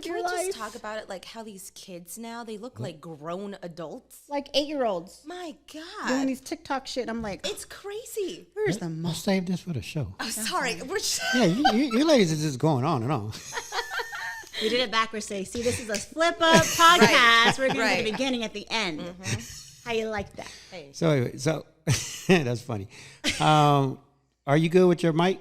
Can we just talk about it, like how these kids now, they look like grown adults? Like 8-year-olds. My God. Doing these TikTok shit. I'm like, it's crazy. Where's the I'll mom? save this for the show. Oh, sorry. We're Yeah, you ladies are just going on and on. We did it backwards. Say, see, this is a flip up podcast. We're going to do the beginning at the end. How you like that? Hey. So anyway, that's funny. Are you good with your mic?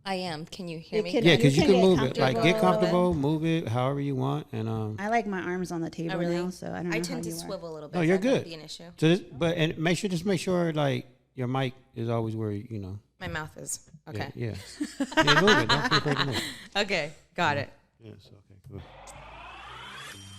I am. Can you hear me? Yeah, because you can move it. Like, get comfortable. comfortable, move it however you want. And I like my arms on the table now, so I don't know. I tend how to you swivel a little bit. No, you're That might good. be an issue. So and make sure like your mic is always where you know. My mouth is. Okay. Yeah. Yeah, move it. Don't be afraid to move. Okay. Got it. Yes. Okay. Good.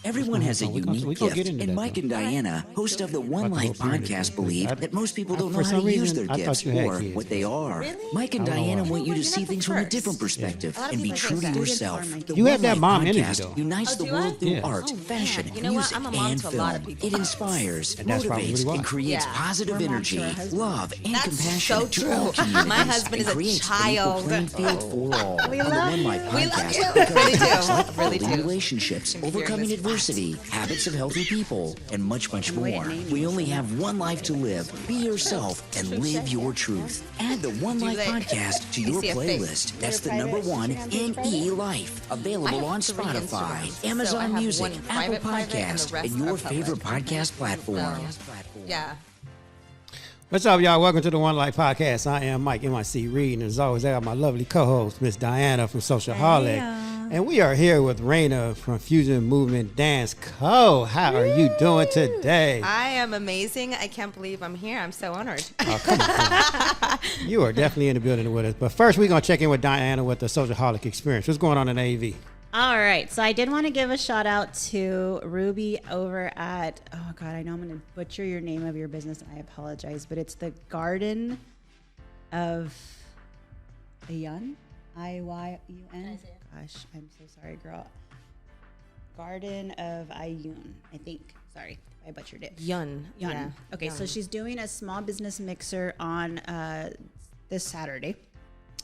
Everyone has a We gonna unique get gift, into and that, Mike though. and Diana, host of the 1NELife podcast, believe that most people don't know For how some to use reason, their I thought gifts you had or kids. what they are. Really? Mike and I don't know Diana why. want you to You're see not the things from a first. different perspective A lot of and be people true think to that. yourself. Students The You have 1NELife that mom energy, podcast though. unites the do world I? through Yeah. art, Oh, fashion, man. You know what? music, I'm a mom and to a lot of film. people. It inspires, And that's probably motivates, why. and creates Yeah. positive We're moms energy, to our husbands. love, and That's compassion so to all true. communities. My husband and is a creates child. An equal playing field for all. We On the love 1NELife you. We love podcast, you. we cover Really do. topics like Really building do. relationships, Can hear overcoming this. adversity, habits of healthy people, and much, much waiting more. to name We you. only have one life to live. Be yourself and live your truth. Add the 1NELife they- podcast to I your see a face. playlist. That's the Your number private- one, Instagram page private? NELife. Available on 3 Spotify, Instagrams. So I Amazon have Music, one Apple private and the Podcast, rest and your are public. favorite podcast platform. Yeah. What's up, y'all? Welcome to the 1NELife podcast. I am Mike NYC Reed, and as always, I got my lovely co-host, Miss Diana from Socialholic. And we are here with Raina from Fusion Movement Dance Co. How are you doing today? I am amazing. I can't believe I'm here. I'm so honored. Oh, come on. You are definitely in the building with us. But first, we're going to check in with Diana with the Socialholic experience. What's going on in AV? All right, so I did want to give a shout out to Ruby over at, oh God, I know I'm going to butcher your name of your business, and I apologize, but it's the Garden of Ayun, Iyun. Gosh, I'm so sorry, girl. Garden of Ayun, I think. Sorry, I butchered it. Yun. Yun. Yeah. Okay, so Yun. she's doing a small business mixer on this Saturday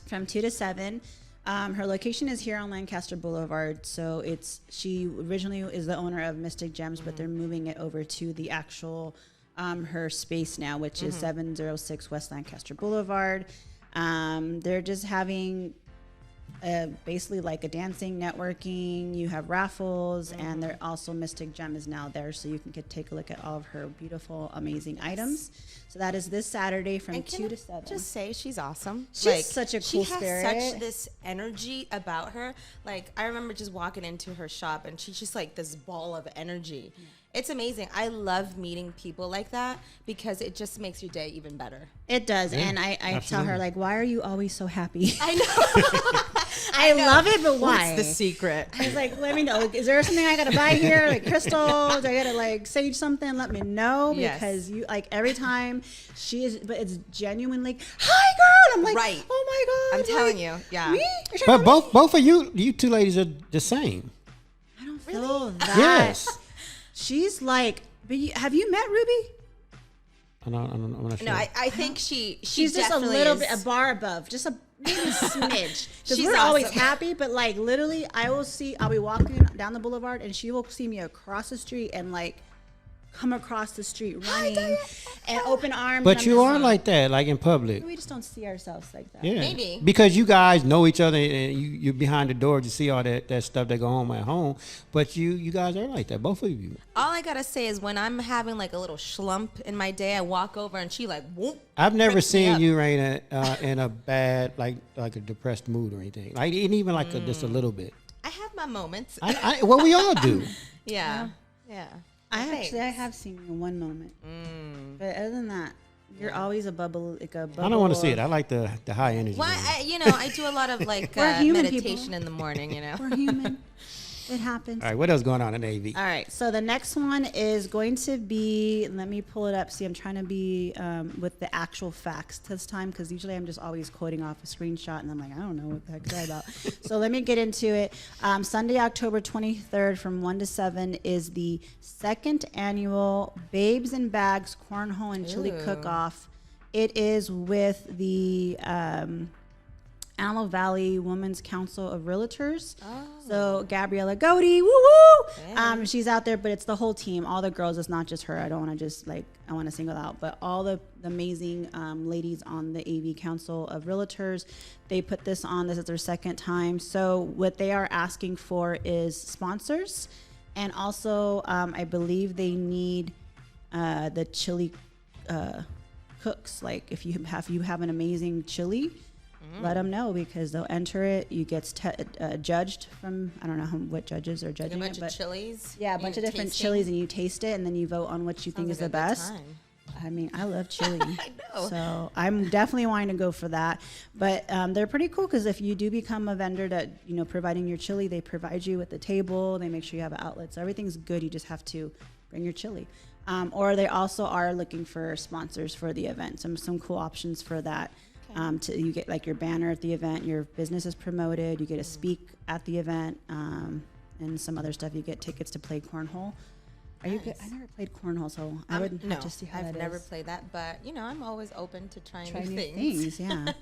from 2 to 7. Her location is here on Lancaster Boulevard. So she originally is the owner of Mystic Gems, but they're moving it over to the actual her space now, which is 706 West Lancaster Boulevard. They're just having basically like a dancing, networking. You have raffles, and they're also Mystic Gem is now there, so you can take a look at all of her beautiful, amazing items. So that is this Saturday from And 2 to 7. Just say she's awesome. She's such a cool she has spirit. such this energy about her. Like, I remember just walking into her shop, and she's just like this ball of energy. It's amazing. I love meeting people like that because it just makes your day even better. It does, and I tell her, like, why are you always so happy? I know. I love it, but why? What's the secret? I was like, let me know. Is there something I gotta buy here, like crystals? Do I gotta like sage something? Let me know, Yes. because you like every time she is, but it's genuine. Like, hi, girl. I'm like, Right. oh my god. I'm telling like, you, yeah. Me? You're talking But about me? both of you two ladies are the same. I don't feel that. Yes. She's like, but have you met Ruby? I'm not sure. No, I think she's She's just a little bit a bar above, just a maybe a smidge. Because She's we're always awesome. happy, but like literally, I'll be walking down the boulevard, and she will see me across the street and like come across the street running and open arms. But and you I'm are like that, like in public. we just don't see ourselves like that. Yeah. Maybe. Because you guys know each other, and you're behind the door to see all that stuff that go on at home. But you guys are like that, both of you. All I gotta say is when I'm having like a little slump in my day, I walk over and she like, whoop. I've never picks me seen up. you, Raina, in a bad, like a depressed mood or anything. Like even like just a little bit. I have my moments. Well, we all do. yeah. I Thanks. have seen you in one moment, but other than that, you're always a bubble, like a bubble. I don't want to see it. I like the high energy. Well, I do a lot of like We're human meditation people. in the morning, you know. We're human. It happens. All right, what else going on in AV? All right, so the next one is going to be, let me pull it up. See, I'm trying to be with the actual facts this time, because usually I'm just always quoting off a screenshot, and I'm like, I don't know what the heck is that about. So let me get into it. Sunday, October 23rd from 1 to 7 is the second annual Babes and Bags Cornhole and Chili Ooh. Cook-Off. It is with the Antelope Valley Women's Council of Realtors. Oh. So Gabriella Goody, woo woo. Yeah. She's out there, but it's the whole team, all the girls. It's not just her. I don't want to just I want to single out, but all the amazing ladies on the AV Council of Realtors. They put this on. This is their second time. So what they are asking for is sponsors, and also I believe they need the chili cooks. Like if you have an amazing chili, let them know, because they'll enter it. You get judged from, I don't know what judges are judging Like a bunch it, but of chilies. yeah, a bunch of different chilies, and you taste it, and then you vote on what you think is the best. I mean, I love chili. I know. So I'm definitely wanting to go for that. But they're pretty cool, because if you do become a vendor that, providing your chili, they provide you with the table. They make sure you have an outlet. So everything's good. You just have to bring your chili. Or they also are looking for sponsors for the event. Some cool options for that. You get like your banner at the event, your business is promoted, you get to speak at the event, and some other stuff. You get tickets to play cornhole. Are you good? I never played cornhole, so I would have to see how I've that never is. played that, but I'm always open to try New things. things. Yeah.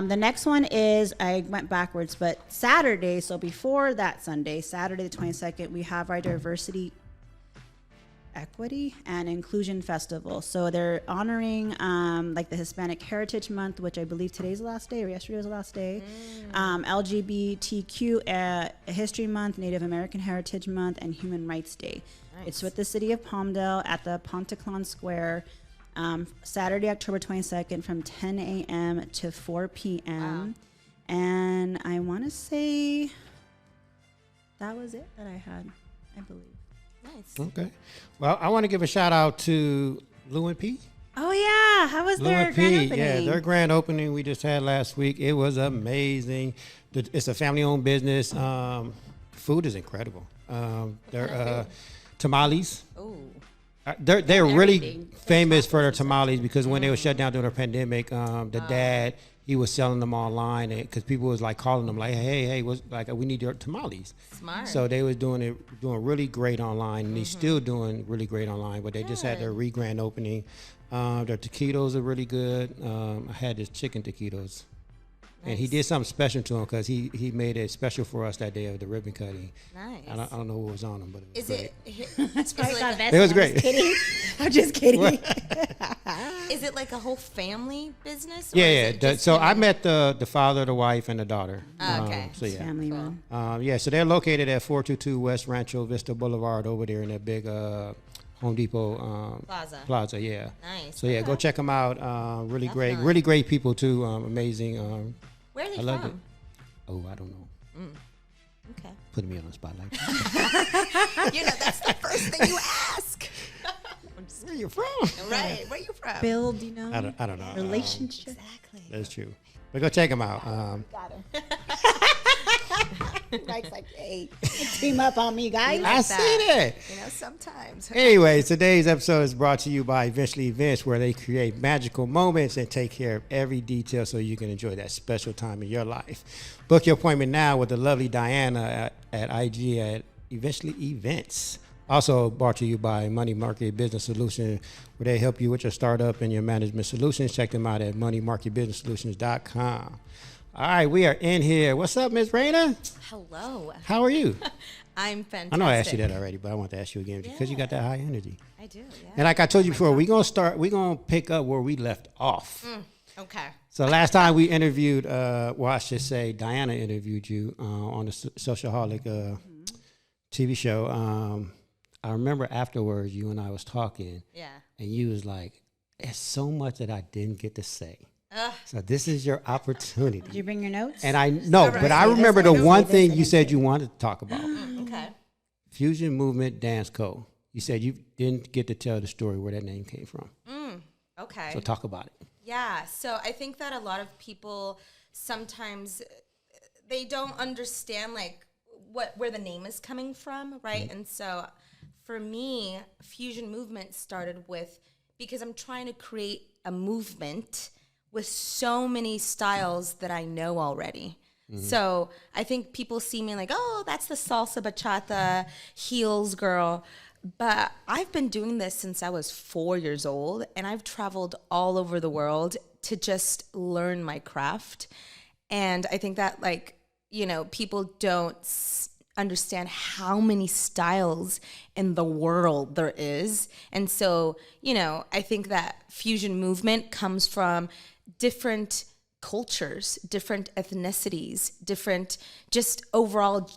The next one is, I went backwards, but Saturday. So before that Sunday, Saturday the 22nd, we have our diversity, equity, and inclusion festival. So they're honoring like the Hispanic Heritage Month, which I believe today's the last day, or yesterday was the last day. LGBTQ History Month, Native American Heritage Month, and Human Rights Day. Nice. It's with the city of Palmdale at the Ponticlon Square, Saturday, October 22nd, from 10 a.m. to 4 p.m. Wow. And I want to say that was it that I had, I believe. Nice. Okay. Well, I want to give a shout out to Lou and P. Oh yeah, how was Lou their and grand P. opening? Yeah, their grand opening we just had last week. It was amazing. It's a family-owned business. Food is incredible. Their tamales. Oh. They're really Everything. famous for their tamales, because when they were shut down during the pandemic, the dad, he was selling them online, because people was like calling them like, hey, what's like, we need your tamales. Smart. So they was doing really great online, and they're still doing really great online. But they just had their re-grand opening. Their taquitos are really good. I had this chicken taquitos. And he did something special to him, because he made it special for us that day of the ribbon cutting. Nice. I don't know what was on them, but it was great. That's probably it got like vested. It was I'm great. just kidding. I'm just kidding. Is it like a whole family business? or is Yeah. it just So him I and- met the father, the wife, and the daughter. Okay. So yeah. Family run. So they're located at 422 West Rancho Vista Boulevard over there in that big Home Depot Plaza. Yeah. Nice. So yeah, go check them out. Really great, Definitely. really great people too. Amazing. Where are they I love it. from? Oh, I don't know. Okay. Putting me on the spotlight. That's the first thing you ask. Where you from? Right. Where you from? Build, I don't know. relationship. Exactly. That's true. But go check them out. Got him. Mike's like, hey, team up on me, guys. I see that. Sometimes. Anyway, today's episode is brought to you by Eventually Events, where they create magical moments and take care of every detail so you can enjoy that special time in your life. Book your appointment now with the lovely Diana at IG at Eventually Events. Also brought to you by Money Market Business Solutions, where they help you with your startup and your management solutions. Check them out at moneymarketbusinesssolutions.com. All right, we are in here. What's up, Ms. Raina? Hello. How are you? I'm fantastic. I know I asked you that already, but I want to ask you again because you got that high energy. I do, yeah. And like I told you before, we're going to pick up where we left off. Okay. So last time we interviewed, I should say Diana interviewed you on the Socialholic TV show. I remember afterwards you and I was talking. Yeah. And you was like, there's so much that I didn't get to say. So this is your opportunity. Did you bring your notes? And I know, but I remember the one thing you said you wanted to talk about. Okay. Fusion Movement Dance Co. You said you didn't get to tell the story where that name came from. Okay. So talk about it. Yeah. So I think that a lot of people sometimes they don't understand like where the name is coming from, right? Mm-hmm. And so for me, Fusion Movement started with because I'm trying to create a movement with so many styles that I know already. So I think people see me like, oh, that's the salsa, bachata, heels girl. But I've been doing this since I was 4 years old, and I've traveled all over the world to just learn my craft. And I think that, like, you know, people don't understand how many styles in the world there is. And so, you know, I think that fusion movement comes from different cultures, different ethnicities, different just overall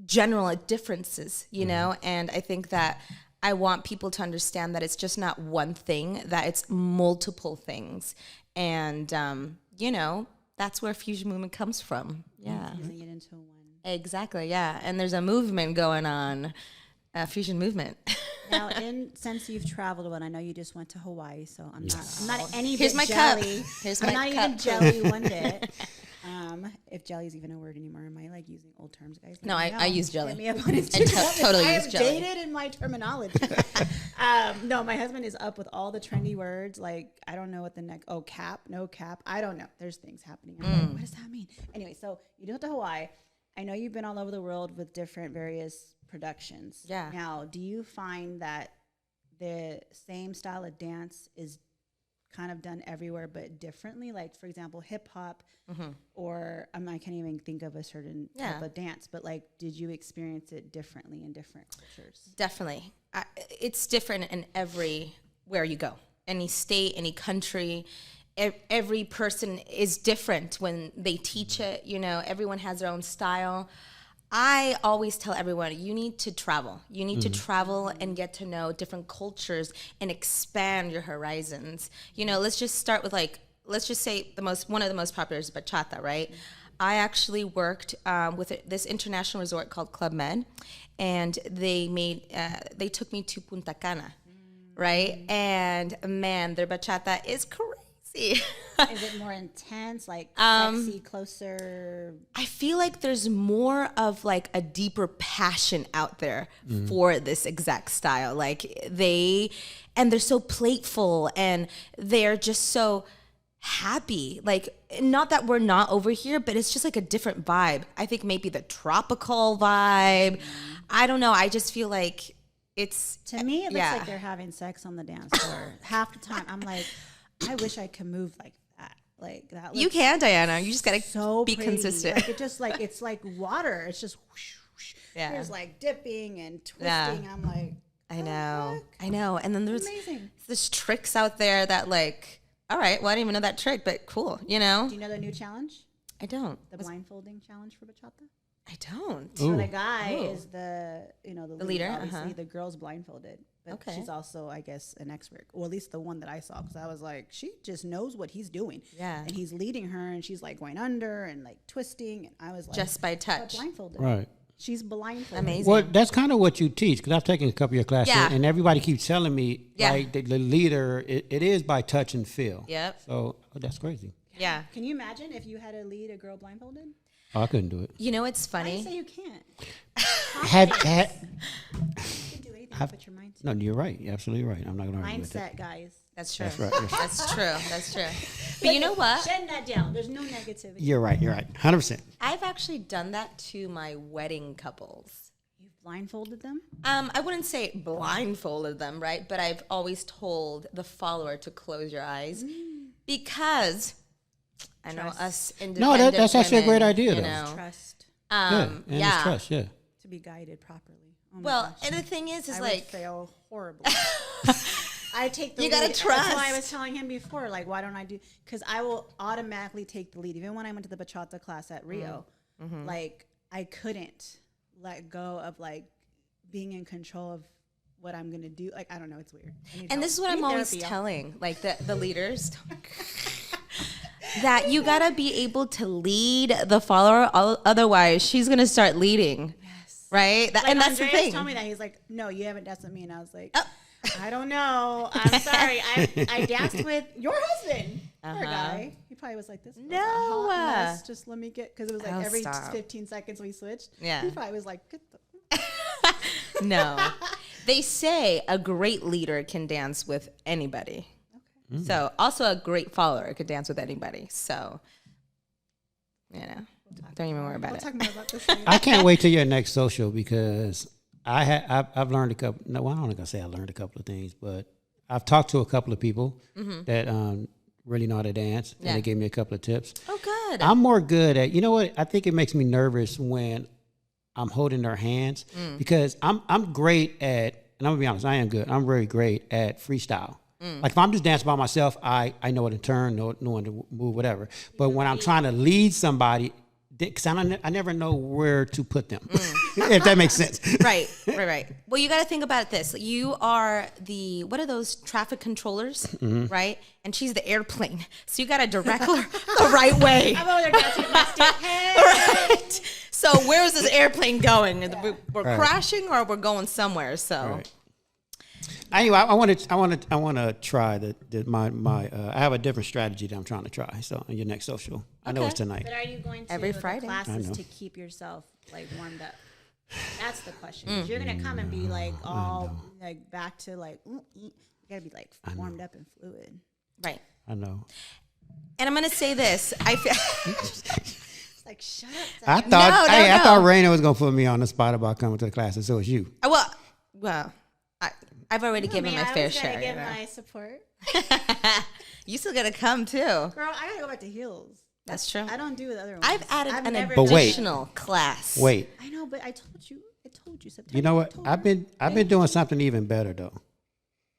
general differences, you know? And I think that I want people to understand that it's just not one thing, that it's multiple things. And, you know, that's where fusion movement comes from. Yeah. Fusing it into one. Exactly, yeah. And there's a movement going on, a fusion movement. Now, since you've traveled, and I know you just went to Hawaii, so I'm not any Here's bit my jelly. cup. Here's I'm my not cup. even jelly one bit. If jelly is even a word anymore, am I like using old terms, guys? No, I use jelly. Hit me up on Instagram. totally I use have jelly. dated in my terminology. No, my husband is up with all the trendy words. Like, I don't know what the next, cap, no cap. I don't know. There's things happening. I'm like, what does that mean? Anyway, so you go to Hawaii. I know you've been all over the world with different various productions. Yeah. Now, do you find that the same style of dance is kind of done everywhere but differently? Like, for example, hip hop, or I can't even think of a certain type of dance, but like, did you experience it differently in different cultures? Definitely. It's different in everywhere you go. Any state, any country, every person is different when they teach it. You know, everyone has their own style. I always tell everyone, you need to travel. You need to travel and get to know different cultures and expand your horizons. You know, let's just start with let's just say one of the most popular is bachata, right? I actually worked with this international resort called Club Med, and they took me to Punta Cana, right? And man, their bachata is crazy. Is it more intense, like sexy, closer? I feel like there's more of like a deeper passion out there for this exact style. Like they're so playful and they're just so happy. Like, not that we're not over here, but it's just like a different vibe. I think maybe the tropical vibe. I don't know. I just feel like to me, it looks like they're having sex on the dance floor. Half the time, I'm like, I wish I could move like that. Like that. You can, Diana. You just gotta so be pretty. consistent. Like it's like water. It's just whoosh, whoosh. Yeah. There's like dipping and twisting. Yeah. And I'm like, I know. And then there's amazing. tricks out there that like, all right, well, I didn't even know that trick, but cool, you know? Do you know the new challenge? I don't. The blindfolding challenge for bachata? I don't. So the guy is the leader. Obviously, the girl's blindfolded, but Okay. she's also, I guess, an expert, or at least the one that I saw, because I was like, she just knows what he's doing. Yeah. And he's leading her, and she's like going under and like twisting, and I was like, Just by but touch. blindfolded. Right. She's blindfolded. Amazing. Well, that's kind of what you teach, because I've taken a couple of your classes, Yeah. and everybody keeps telling me, Yeah. like, the leader, it is by touch and feel. Yep. So that's crazy. Yeah. Can you imagine if you had to lead a girl blindfolded? Oh, I couldn't do it. You know, it's Why do you funny. say you can't? Had, You can do anything. Put your mind to no, you're right. You're absolutely right. I'm not going to argue with that. mindset, guys. That's true. That's right. That's true. That's true. But you know what? Shedding that down. There's no negativity. You're right. You're right. 100%. I've actually done that to my wedding couples. You've blindfolded them? I wouldn't say blindfolded them, right? But I've always told the follower to close your eyes because I know us independent that's actually a great women, idea, you though. know. Trust And it's trust, yeah. to be guided properly. Oh my Well, gosh. and the thing is I would like, fail horribly. I take the You lead. gotta That's why I trust. was telling him before, like, why don't I do? Because I will automatically take the lead. Even when I went to the bachata class at Rio, like, I couldn't let go of like being in control of what I'm gonna do. Like, I don't know, it's weird. I need and help. this is what I I'm need always therapy, y'all. telling, like the leaders, that you gotta be able to lead the follower. Otherwise, she's gonna start leading, right? Like, And that's the Andreas thing. told me that. He's like, no, you haven't danced with me. And I was like, I don't know. I'm sorry. I danced with your husband. Poor guy. He probably was like, this was a No. hot mess. Just let me get, because it was like Oh, every stop. 15 seconds we switched. Yeah. He probably was like, get the. No, they say a great leader can dance with anybody. Okay. So also a great follower could dance with anybody. So, you know, don't even worry about We'll it. talk more about this later. I can't wait till your next social, because I've learned a couple. No, I don't think I say I learned a couple of things, but I've talked to a couple of people that really know how to dance, and they gave me a couple of tips. Oh, good. I'm more good at, you know what? I think it makes me nervous when I'm holding their hands because I'm great at, and I'm gonna be honest, I am good. I'm very great at freestyle. Like if I'm just dancing by myself, I know when to turn, know when to move, whatever. But when I'm trying to lead somebody, because I never know where to put them, if that makes sense. Right. Well, you got to think about this. You are what are those traffic controllers, right? And she's the airplane. So you got to direct her the right way. I'm over there dancing with my stick. Hey. Right. So where is this airplane going? We're crashing or we're going somewhere. So. Right. Anyway, I want to try I have a different strategy that I'm trying to try. So on your next social, I know it's tonight. But are you going to every the Friday classes to keep yourself like warmed up? That's the question. If you're gonna come and be like all like back to like, you gotta be like warmed up and fluid. Right. I know. And I'm gonna say this. I feel. It's like shut up. I thought I thought Raina was gonna put me on the spot about coming to the classes. So it's you. Well. I've already given my fair share. I give my support. You still gotta come too. Girl, I gotta go back to heels. That's true. I don't do the other ones. I've added an But wait. additional class. Wait. I know, but I told you September. You know what? I've been doing something even better though.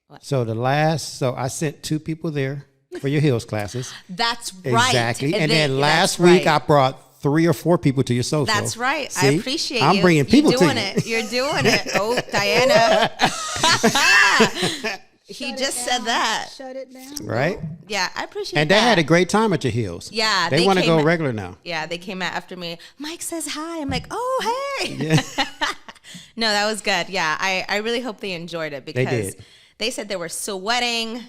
What? So I sent 2 people there for your heels classes. That's right. Exactly. And then last week I brought 3 or 4 people to your social. That's right. See? I appreciate I'm bringing people You're doing to it. You're doing it. Oh, Diana. He just said that. Shut it down. Right? Yeah, I appreciate And that. they had a great time at your heels. Yeah. They want to came go at- regular now. Yeah, they came out after me. Mike says hi. I'm like, oh, hey. Yeah. No, that was good. Yeah, I really hope they enjoyed it because did. they said they were sweating.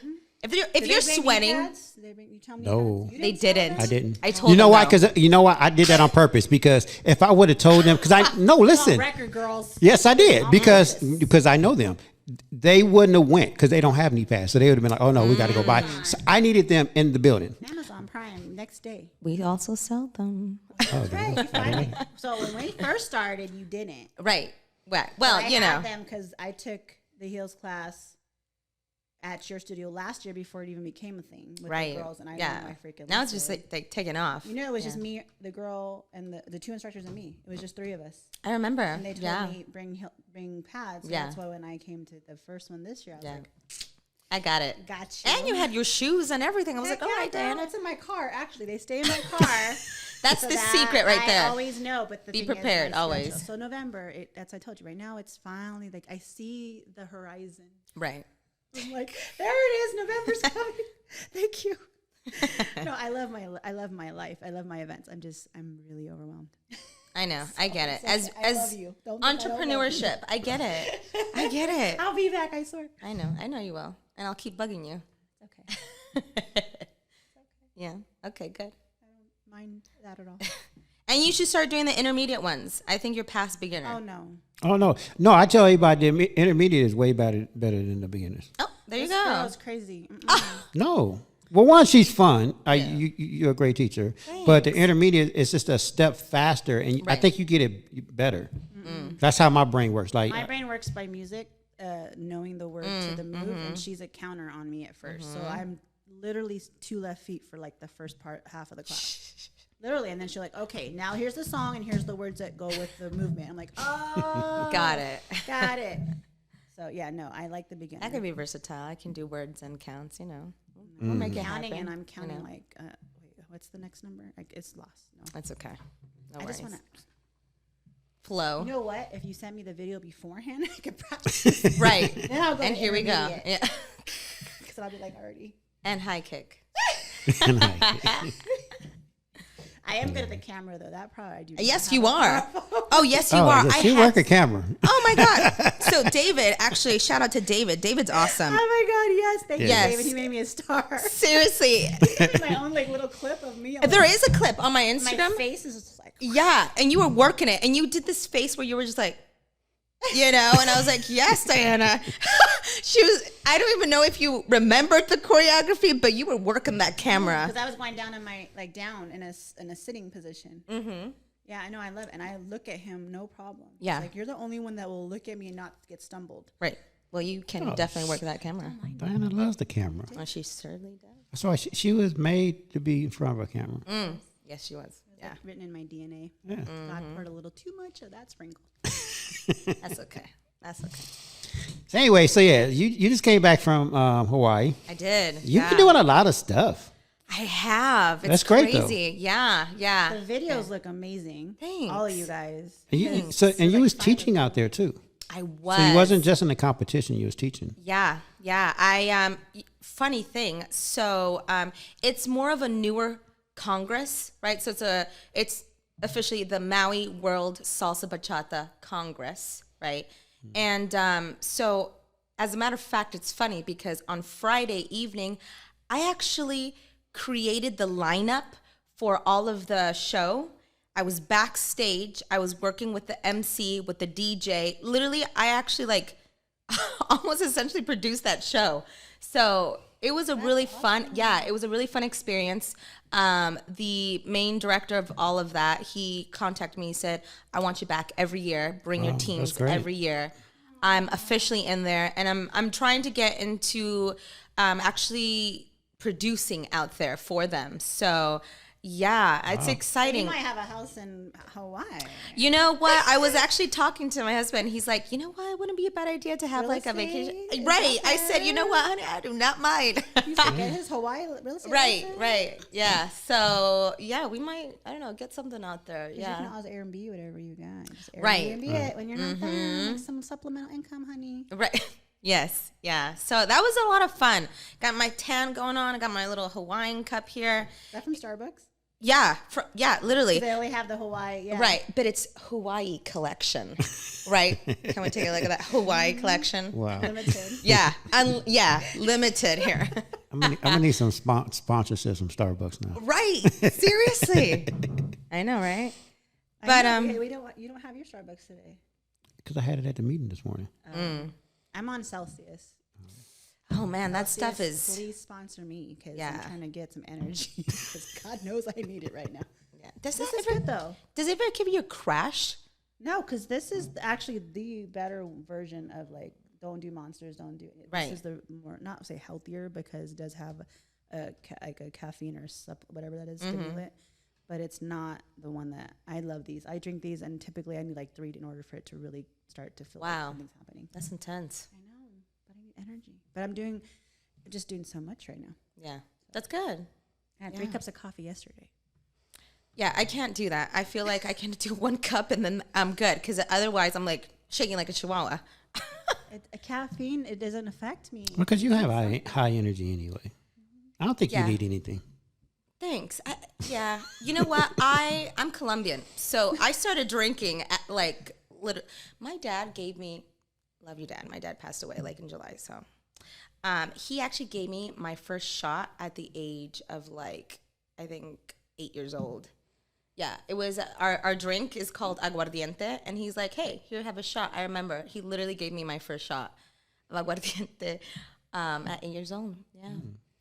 If you're Did they bring sweating, knee pads? Did they bring you tell me No. pads? You they didn't tell didn't. them? I didn't. I told You know them why? no. Because you know what? I did that on purpose. Because if I would have told them, listen. Record girls. Yes, I did because I know them. They wouldn't have went because they don't have knee pads, so they would have been like, "Oh no, we got to go buy." So I needed them in the building. Amazon Prime next day. We also sell them. That's right. You find it. So when we first started, you didn't. Right. Well, I you know. had them because I took the heels class at your studio last year before it even became a thing with the girls, and I yeah. my freaking. Now it's just like taking off. You know, it was just me, the girl, and the 2 instructors and me. It was just 3 of us. I remember. And they told me bring pads. So Yeah. that's why when I came to the first one this year, I was like, I got it. got you. And you had your shoes and everything. I was Heck like, all right, girl, Diana. it's in my car. Actually, they stay in my car. That's So the that secret right there. I always know, but the Be thing is, prepared, my schedule. always. So November, that's I told you. Right now, it's finally like I see the horizon. Right. I'm like, there it is. November's coming. Thank you. No, I love my life. I love my events. I'm really overwhelmed. I know. I get it. I love you. Don't think I don't love you. Entrepreneurship. I get it. I get it. I'll be back. I swear. I know. I know you will. And I'll keep bugging you. Okay. Yeah. Okay, good. I don't mind that at all. And you should start doing the intermediate ones. I think you're past beginner. Oh no. Oh no! I tell everybody the intermediate is way better than the beginners. Oh, there you This go. girl's crazy. No. Well, one, she's fun. You're a great teacher. But the intermediate is just a step faster, and I Right. think you get it better. That's how my brain works. Like My brain works by music, knowing the word to the move, and she's a counter on me at first. So I'm literally 2 left feet for like the first half of the class. Literally, and then she's like, okay, now here's the song, and here's the words that go with the movement. I'm like, oh. Got it. Got it. So, yeah, no, I like the beginning. I can be versatile. I can do words and counts, you know. We'll make it counting, happen, and I'm counting you know. like, wait, what's the next number? Like, it's lost. No. That's okay. No I worries. just want to. Flow. You know what? If you send me the video beforehand, I could practice. Right. Then I'll go And to here we go. intermediate. Yeah. Because I'll be like, already. And high kick. I am good at the camera, though. That probably I do. Yes, have you a are. problem. Oh, yes, you are. She work a camera. Oh my God. So David, actually, shout out to David. David's awesome. Oh my God, yes. Thank you, Yes. David. He made me a star. Seriously. My own like little clip of me. I'm There like, is a clip on my my Instagram. face is just like, Yeah. And you were working it. And you did this face where you were just like, you know, and I was like, yes, Diana. I don't even know if you remembered the choreography, but you were working that camera. because I was going down in my, like down in a sitting position. Mm-hmm. Yeah, I know. I love it. And I look at him, no problem. Yeah. It's like, you're the only one that will look at me and not get stumbled. Right. Well, you can definitely work that camera. Diana loves the camera. Oh, she certainly does. That's why she was made to be in front of a camera. Yes, she was. Yeah. Like written in my DNA. Yeah. God poured a little too much of that sprinkle. That's okay. That's okay. So anyway, so yeah, you just came back from Hawaii. I did. You've been doing a lot of stuff. I have. It's That's great, though. crazy. Yeah, yeah. The videos look amazing. Thanks. All of you guys. And you was teaching out there too. I was. So you wasn't just in the competition; you was teaching. Yeah, yeah. Funny thing. So it's more of a newer Congress, right? So it's officially the Maui World Salsa Bachata Congress, right? And so, as a matter of fact, it's funny because on Friday evening, I actually created the lineup for all of the show. I was backstage. I was working with the MC, with the DJ. Literally, I actually almost essentially produced that show. So it was a really fun, it was a really fun experience. The main director of all of that, he contacted me, he said, I want you back every year. Bring your teams every year. I'm officially in there, and I'm trying to get into actually producing out there for them. So yeah, it's exciting. You might have a house in Hawaii. You know what? I was actually talking to my husband. He's like, you know what? It wouldn't be a bad idea to have Real a estate? vacation. Right. I said, you know what, honey? I do not mind. You should get his Hawaii real estate. Right. Yeah. So yeah, we might, I don't know, get something out there. You Yeah. can always Airbnb whatever you got. Just Right. Airbnb it when you're not there. Make some supplemental income, honey. Right. Yes. Yeah. So that was a lot of fun. Got my tan going on. I got my little Hawaiian cup here. Is that from Starbucks? Yeah. Literally. They only have the Hawaii. Yeah. Right, but it's Hawaii collection, right? Can we take a look at that Hawaii collection? Wow. Limited. Yeah, limited here. I'm gonna need some sponsorships from Starbucks now. Right, seriously. I know, right? But you don't have your Starbucks today. Because I had it at the meeting this morning. I'm on Celsius. Oh man, that stuff Celsius, is. Please sponsor me because Yeah. I'm trying to get some energy. Because God knows I need it right now. Yeah. Does This that is ever? good though. Does it ever give you a crash? No, because this is actually the better version of don't do monsters, don't do it. Right. This is the more not say healthier because it does have a caffeine or whatever that is stimulant, but it's not the one that I love. These I drink these, and typically I need 3 in order for it to really start to feel like Wow. something's happening. That's intense. I know, but I need energy. But I'm just doing so much right now. Yeah, that's good. I had 3 cups of coffee yesterday. Yeah, I can't do that. I feel like I can do 1 cup and then I'm good because otherwise I'm shaking like a chihuahua. Caffeine, it doesn't affect me. Because you have high energy anyway. I don't think you need anything. Thanks. Yeah. You know what? I'm Colombian. So I started drinking at my dad gave me, love you, Dad. My dad passed away in July. So he actually gave me my first shot at the age of I think 8 years old. Yeah. It was, our drink is called aguardiente. And he's like, hey, here, have a shot. I remember he literally gave me my first shot of aguardiente at 8 years old. Yeah.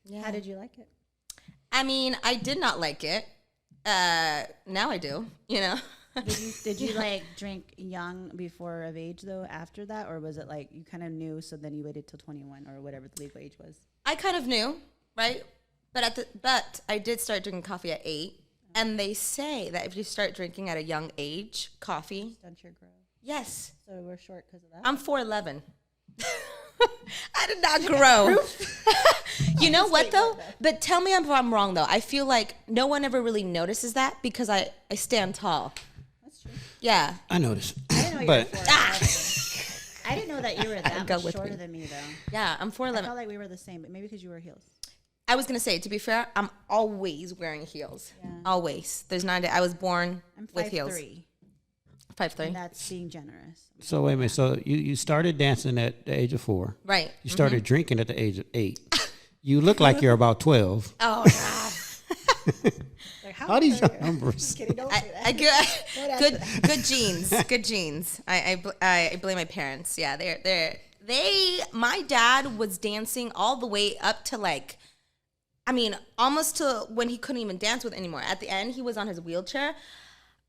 Yeah. How did you like it? I mean, I did not like it. Now I do, Did you drink young before of age though after that, or was it you kind of knew so then you waited till 21 or whatever the legal age was? I kind of knew, right? But I did start drinking coffee at 8, and they say that if you start drinking at a young age, coffee. Stunt your growth. Yes. So we're short because of that. I'm 4'11". I did not grow. You know what though? But tell me if I'm wrong though. I feel like no one ever really notices that because I stand tall. That's true. Yeah. I noticed. I didn't know you were 4'11". I didn't know that you were that Go much with shorter me. than me though. Yeah, I'm I 4'11". felt like we were the same, but maybe because you wore heels. I was gonna say, to be fair, I'm always wearing heels. Yeah. Always. There's not a day. I was born I'm with heels. 5'3". 5'3". And that's being generous. So wait a minute. So you started dancing at the age of 4. Right. You started drinking at the age of 8. You look like you're about 12. Oh God. How these numbers? Kidding, don't say that. Good genes. Good genes. I blame my parents. Yeah, my dad was dancing all the way up to almost to when he couldn't even dance with anymore. At the end, he was on his wheelchair,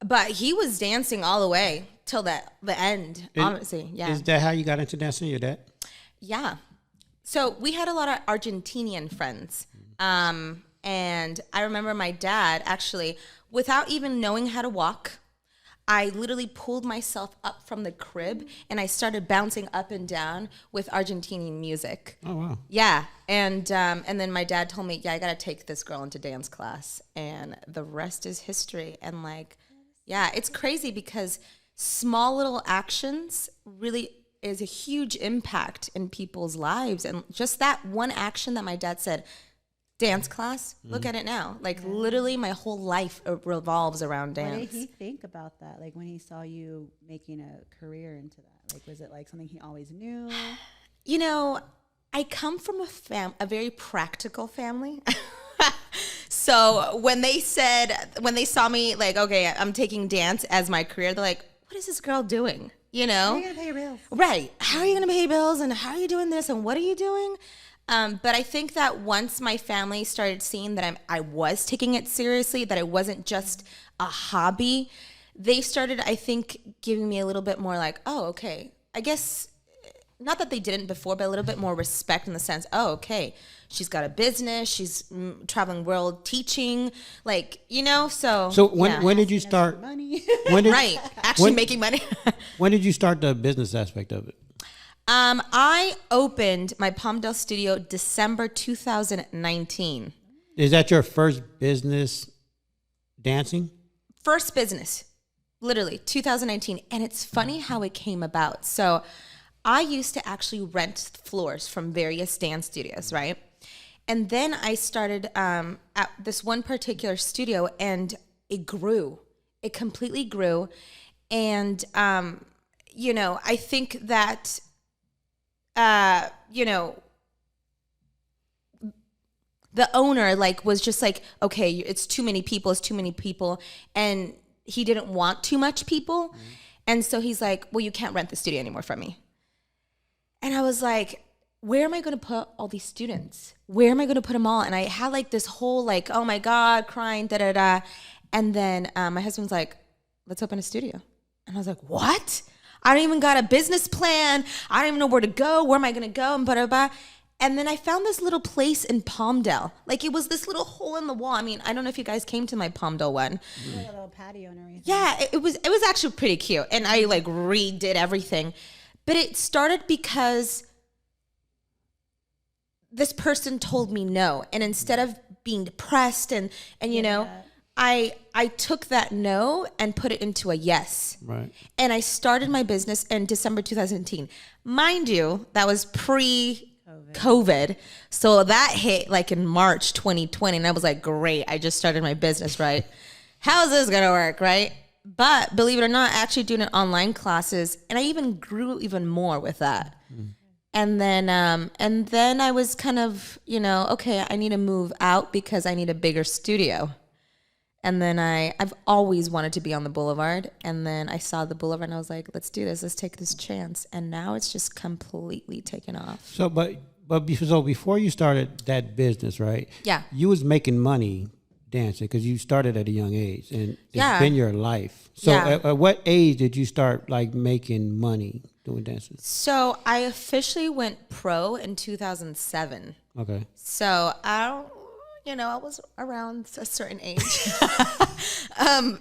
but he was dancing all the way till the end. Honestly, yeah. Is that how you got into dancing? Your dad? Yeah. So we had a lot of Argentinian friends. And I remember my dad actually, without even knowing how to walk, I literally pulled myself up from the crib and I started bouncing up and down with Argentinian music. Oh, wow. Yeah. And then my dad told me, yeah, I got to take this girl into dance class. And the rest is history. And like, yeah, it's crazy because small little actions really is a huge impact in people's lives. And just that one action that my dad said, dance class, look at it now. Like literally my whole life revolves around dance. What did he think about that? Like when he saw you making a career into that? Like was it like something he always knew? You know, I come from a very practical family. So when they saw me like, okay, I'm taking dance as my career, they're like, what is this girl doing? You know? How are you going to pay your bills? Right. How are you going to pay bills and how are you doing this and what are you doing? But I think that once my family started seeing that I was taking it seriously, that it wasn't just a hobby, they started, I think, giving me a little bit more like, oh, okay. I guess, not that they didn't before, but a little bit more respect in the sense, oh, okay, she's got a business, she's traveling world teaching, like, you know, so. So when did you start? Money. Right, actually making money. When did you start the business aspect of it? I opened my Palmdale studio December 2019. Is that your first business dancing? First business, literally 2019. And it's funny how it came about. So I used to actually rent floors from various dance studios, right? And then I started at this one particular studio and it grew. It completely grew. And, you know, I think that you know, the owner like was just like, okay, it's too many people, and he didn't want too much people, and so he's like, well, you can't rent the studio anymore from me. And I was like, where am I going to put all these students? Where am I going to put them all? And I had like this whole like, oh my God, crying, da da da, and then my husband's like, let's open a studio, and I was like, what? I don't even got a business plan. I don't even know where to go. Where am I going to go? And blah, blah, blah. And then I found this little place in Palmdale. Like it was this little hole in the wall. I mean, I don't know if you guys came to my Palmdale one. A little patio and everything. Yeah, it was actually pretty cute. And I like redid everything. But it started because this person told me no. And instead of being depressed and you know, I took that no and put it into a yes. Right. And I started my business in December 2018. Mind you, that was pre-COVID. So that hit like in March 2020. And I was like, great, I just started my business, right? How's this going to work, right? But believe it or not, actually doing online classes. And I even grew even more with that. And then I was kind of, you know, okay, I need to move out because I need a bigger studio. And then I've always wanted to be on the boulevard. And then I saw the boulevard and I was like, let's do this. Let's take this chance. And now it's just completely taken off. So, so before you started that business, right? Yeah. You was making money dancing because you started at a young age and it's been your life. So at what age did you start like making money doing dancing? So I officially went pro in 2007. Okay. So I was around a certain age.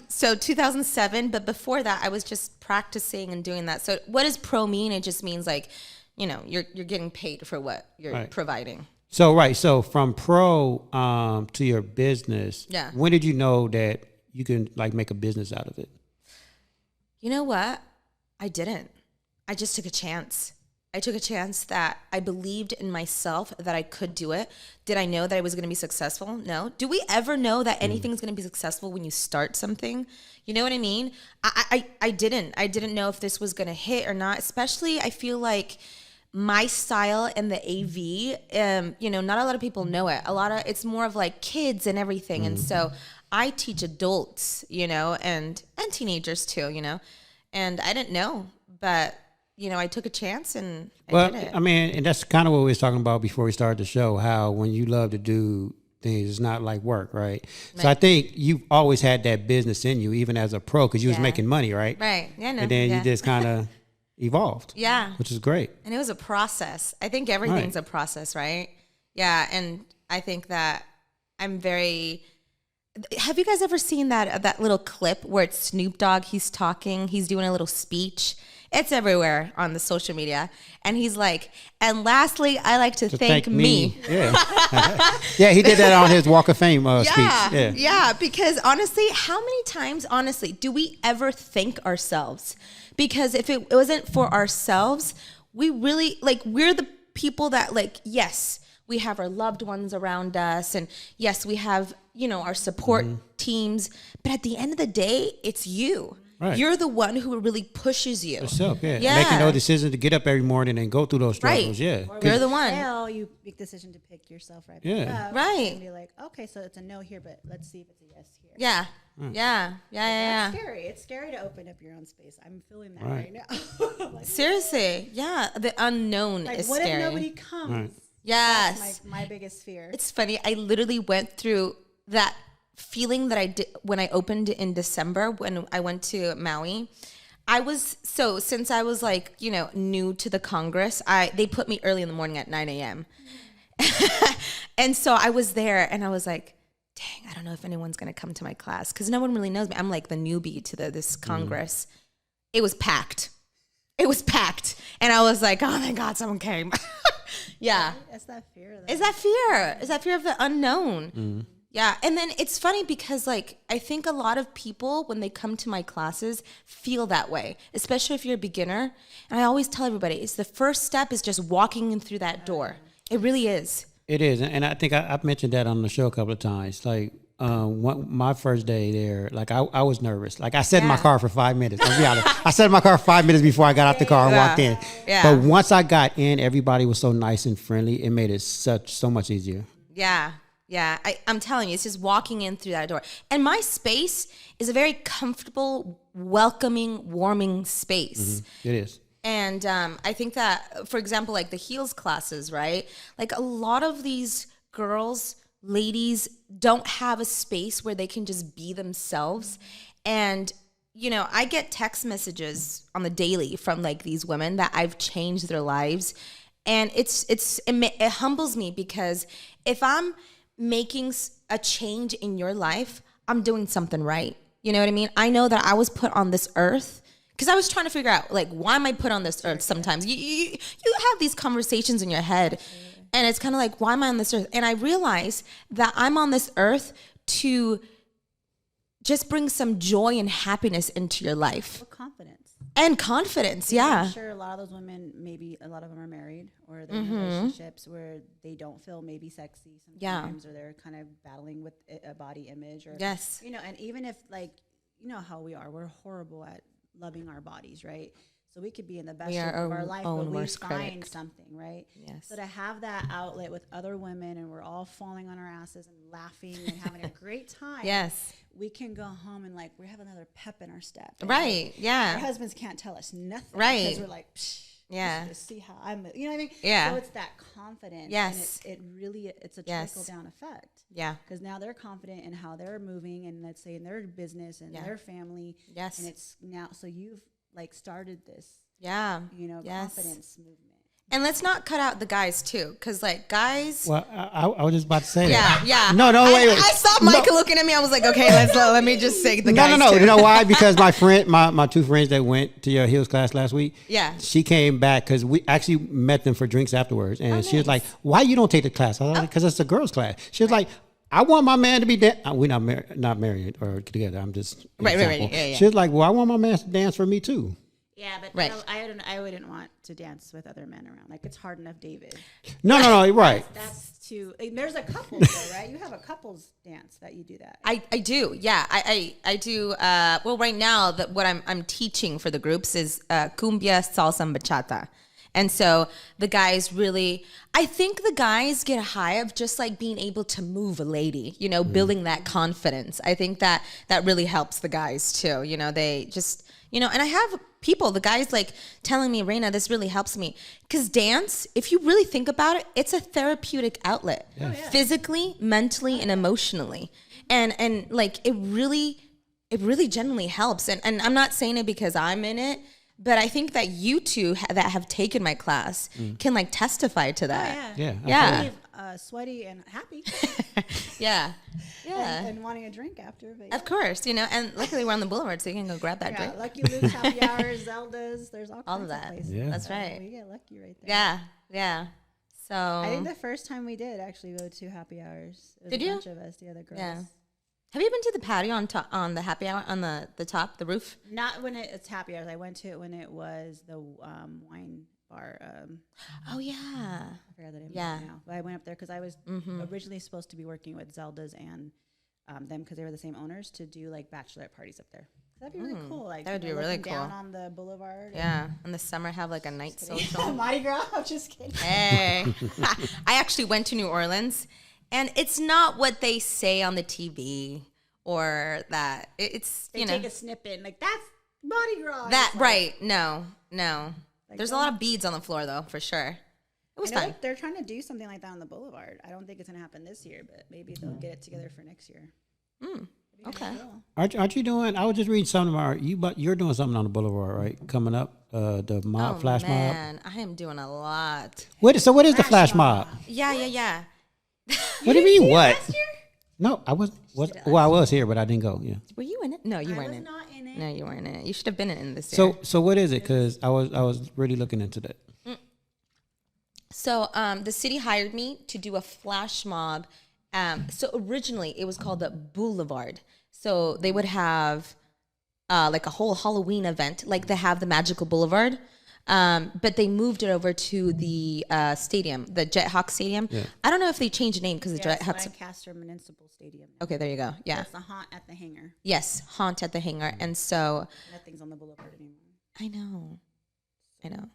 So 2007, but before that I was just practicing and doing that. So what does pro mean? It just means like, you know, you're getting paid for what you're providing. So from pro to your business, when did you know that you can like make a business out of it? You know what? I didn't. I just took a chance. I took a chance that I believed in myself that I could do it. Did I know that I was going to be successful? No. Do we ever know that anything's going to be successful when you start something? You know what I mean? I didn't. I didn't know if this was going to hit or not. Especially, I feel like my style in the AV, you know, not a lot of people know it. It's more of like kids and everything. And so I teach adults, you know, and teenagers too, you know, and I didn't know, but you know, I took a chance and I did it. I mean, and that's kind of what we was talking about before we started the show, how when you love to do things, it's not like work, right? So I think you've always had that business in you, even as a pro, because you was making money, right? Right. Yeah, no. And then you just kind of, evolved. Yeah. Which is great. And it was a process. I think everything's a process, right? Yeah. And I think that I'm very... Have you guys ever seen that little clip where it's Snoop Dogg? He's talking. He's doing a little speech. It's everywhere on the social media. And he's like, and lastly, I like to thank me. Yeah. Yeah, he did that on his Walk of Fame speech. Yeah, because honestly, how many times, do we ever thank ourselves? Because if it wasn't for ourselves, we really, we're the people that, yes, we have our loved ones around us. And yes, we have, our support teams. But at the end of the day, it's you. Right. You're the one who really pushes you. Yourself, yeah. Making those decisions to get up every morning and go through those struggles, yeah. Or you're the one. Fail, you make the decision to pick yourself right back up. Right. And be like, okay, so it's a no here, but let's see if it's a yes here. Yeah. Yeah. That's scary. It's scary to open up your own space. I'm feeling that right now. Seriously. Yeah. The unknown is what scary. What if nobody comes? Right. Yes. That's my biggest fear. It's funny. I literally went through that feeling that I did when I opened in December when I went to Maui. Since I was new to the Congress, they put me early in the morning at 9 a.m. And so I was there and I was like, dang, I don't know if anyone's going to come to my class because no one really knows me. I'm like the newbie to this Congress. It was packed. And I was like, oh my God, someone came. Yeah. It's that fear. Is that fear? Is that fear of the unknown? Yeah. And then it's funny because I think a lot of people when they come to my classes feel that way, especially if you're a beginner. And I always tell everybody it's the first step is just walking in through that door. It really is. It is. And I think I've mentioned that on the show a couple of times. My first day there, I was nervous. I sat in my car for 5 minutes. I'll be honest. I sat in my car 5 minutes before I got out the car and walked in. Yeah. But once I got in, everybody was so nice and friendly. It made it so much easier. Yeah. Yeah, I'm telling you, it's just walking in through that door. And my space is a very comfortable, welcoming, warming space. It is. And I think that, for example, the heels classes, right? A lot of these girls, ladies, don't have a space where they can just be themselves. And, I get text messages on the daily from these women that I've changed their lives. And it humbles me because if I'm making a change in your life, I'm doing something right. You know what I mean? I know that I was put on this earth because I was trying to figure out why am I put on this earth? Sometimes you have these conversations in your head and it's kind of why am I on this earth? And I realize that I'm on this earth to just bring some joy and happiness into your life. Or confidence. And confidence, yeah. I'm sure a lot of those women, maybe a lot of them are married or they're in relationships where they don't feel maybe sexy sometimes or they're kind of battling with a body image or and even if how we are, we're horrible at loving our bodies, right? So we could be in the best shape of our life, but we find something, right? Yes. So to have that outlet with other women and we're all falling on our asses and laughing and having a great time. Yes. We can go home and we have another pep in our step. Right. Yeah. Our husbands can't tell us nothing. Right. Because we're like, psh, yeah. Just see how I'm, you know what I mean? Yeah. So it's that confidence. Yes. And it's a trickle down effect. Yeah. Because now they're confident in how they're moving and let's say in their business and their family. Yes. And it's now, so you've started this, confidence movement. And let's not cut out the guys too, because guys. Well, I was just about to say that. Yeah. No, wait. I saw Michael looking at me. I was like, okay, let me just say the guys. No. Too. You know why? Because my friend, my two friends that went to your heels class last week. Yeah. She came back because we actually met them for drinks afterwards, and she was like, "Why you don't take the class?" I was like, "Because it's a girls' class." She was like, I want my man to be we're not married or together. I'm just right. Yeah. She was like, well, I want my man to dance for me too. Yeah, but I wouldn't want to dance with other men around. It's hard enough, David. No, right. That's too. There's a couples though, right? You have a couples dance that you do that. I do. Yeah, I do. Well, right now what I'm teaching for the groups is cumbia, salsa, and bachata. And so the guys really, I think the guys get a high of just being able to move a lady, building that confidence. I think that really helps the guys too. They just, and I have people, the guys telling me, Raina, this really helps me. Because dance, if you really think about it, it's a therapeutic outlet, physically, mentally, and emotionally. And it really genuinely helps. And I'm not saying it because I'm in it. But I think that you two that have taken my class can like testify to that. Yeah. Yeah. Sweaty and happy. Yeah. Yeah. And wanting a drink after. But Of course, you know, and luckily we're on the boulevard, so you can go grab that drink. Lucky Luke's, happy hours, Zelda's. There's all kinds of that. places. Yeah. That's right. We get lucky right there. Yeah. Yeah. So I think the first time we did actually go to happy hours. It was Did a you? bunch of us, the other girls. Yeah. Have you been to the patio on the happy hour on the top, the roof? Not when it's happy hours. I went to it when it was the wine bar. Oh yeah. I forgot the name Yeah. of it now. But I went up there because I was originally supposed to be working with Zelda's and them because they were the same owners to do like bachelorette parties up there. That'd be really cool. Like That would be really down cool. on the boulevard. Yeah. In the summer, have like a night social. Mardi Gras. I'm just kidding. Hey. I actually went to New Orleans, and it's not what they say on the TV or that. It's They you know take a snippet and like that's Mardi Gras. that It's like, right. No. Like, There's a lot of beads on the floor though, for sure. It was I know fun. that they're trying to do something like that on the boulevard. I don't think it's gonna happen this year, but maybe they'll get it together for next year. Okay. Aren't you doing? I was just reading something about you, but you're doing something on the boulevard, right? Coming up, the mob flash mob. Man, I am doing a lot. What is the flash mob? Yeah. What do you mean? What? No, I was. Well, I was here, but I didn't go. Yeah. Were you in it? No, you I weren't was in it. not in it. No, you weren't in it. You should have been in this year. So what is it? Because I was really looking into that. So the city hired me to do a flash mob. So originally it was called the Boulevard. So they would have like a whole Halloween event, like they have the Magical Boulevard. But they moved it over to the stadium, the Jethawk Stadium. Yeah. I don't know if they changed the name because the Jethawks. Lancaster Municipal Stadium. Okay, there you go. Yeah. That's the haunt at the hangar. Yes, haunt at the hangar. And so Nothing's on the boulevard anymore. I know.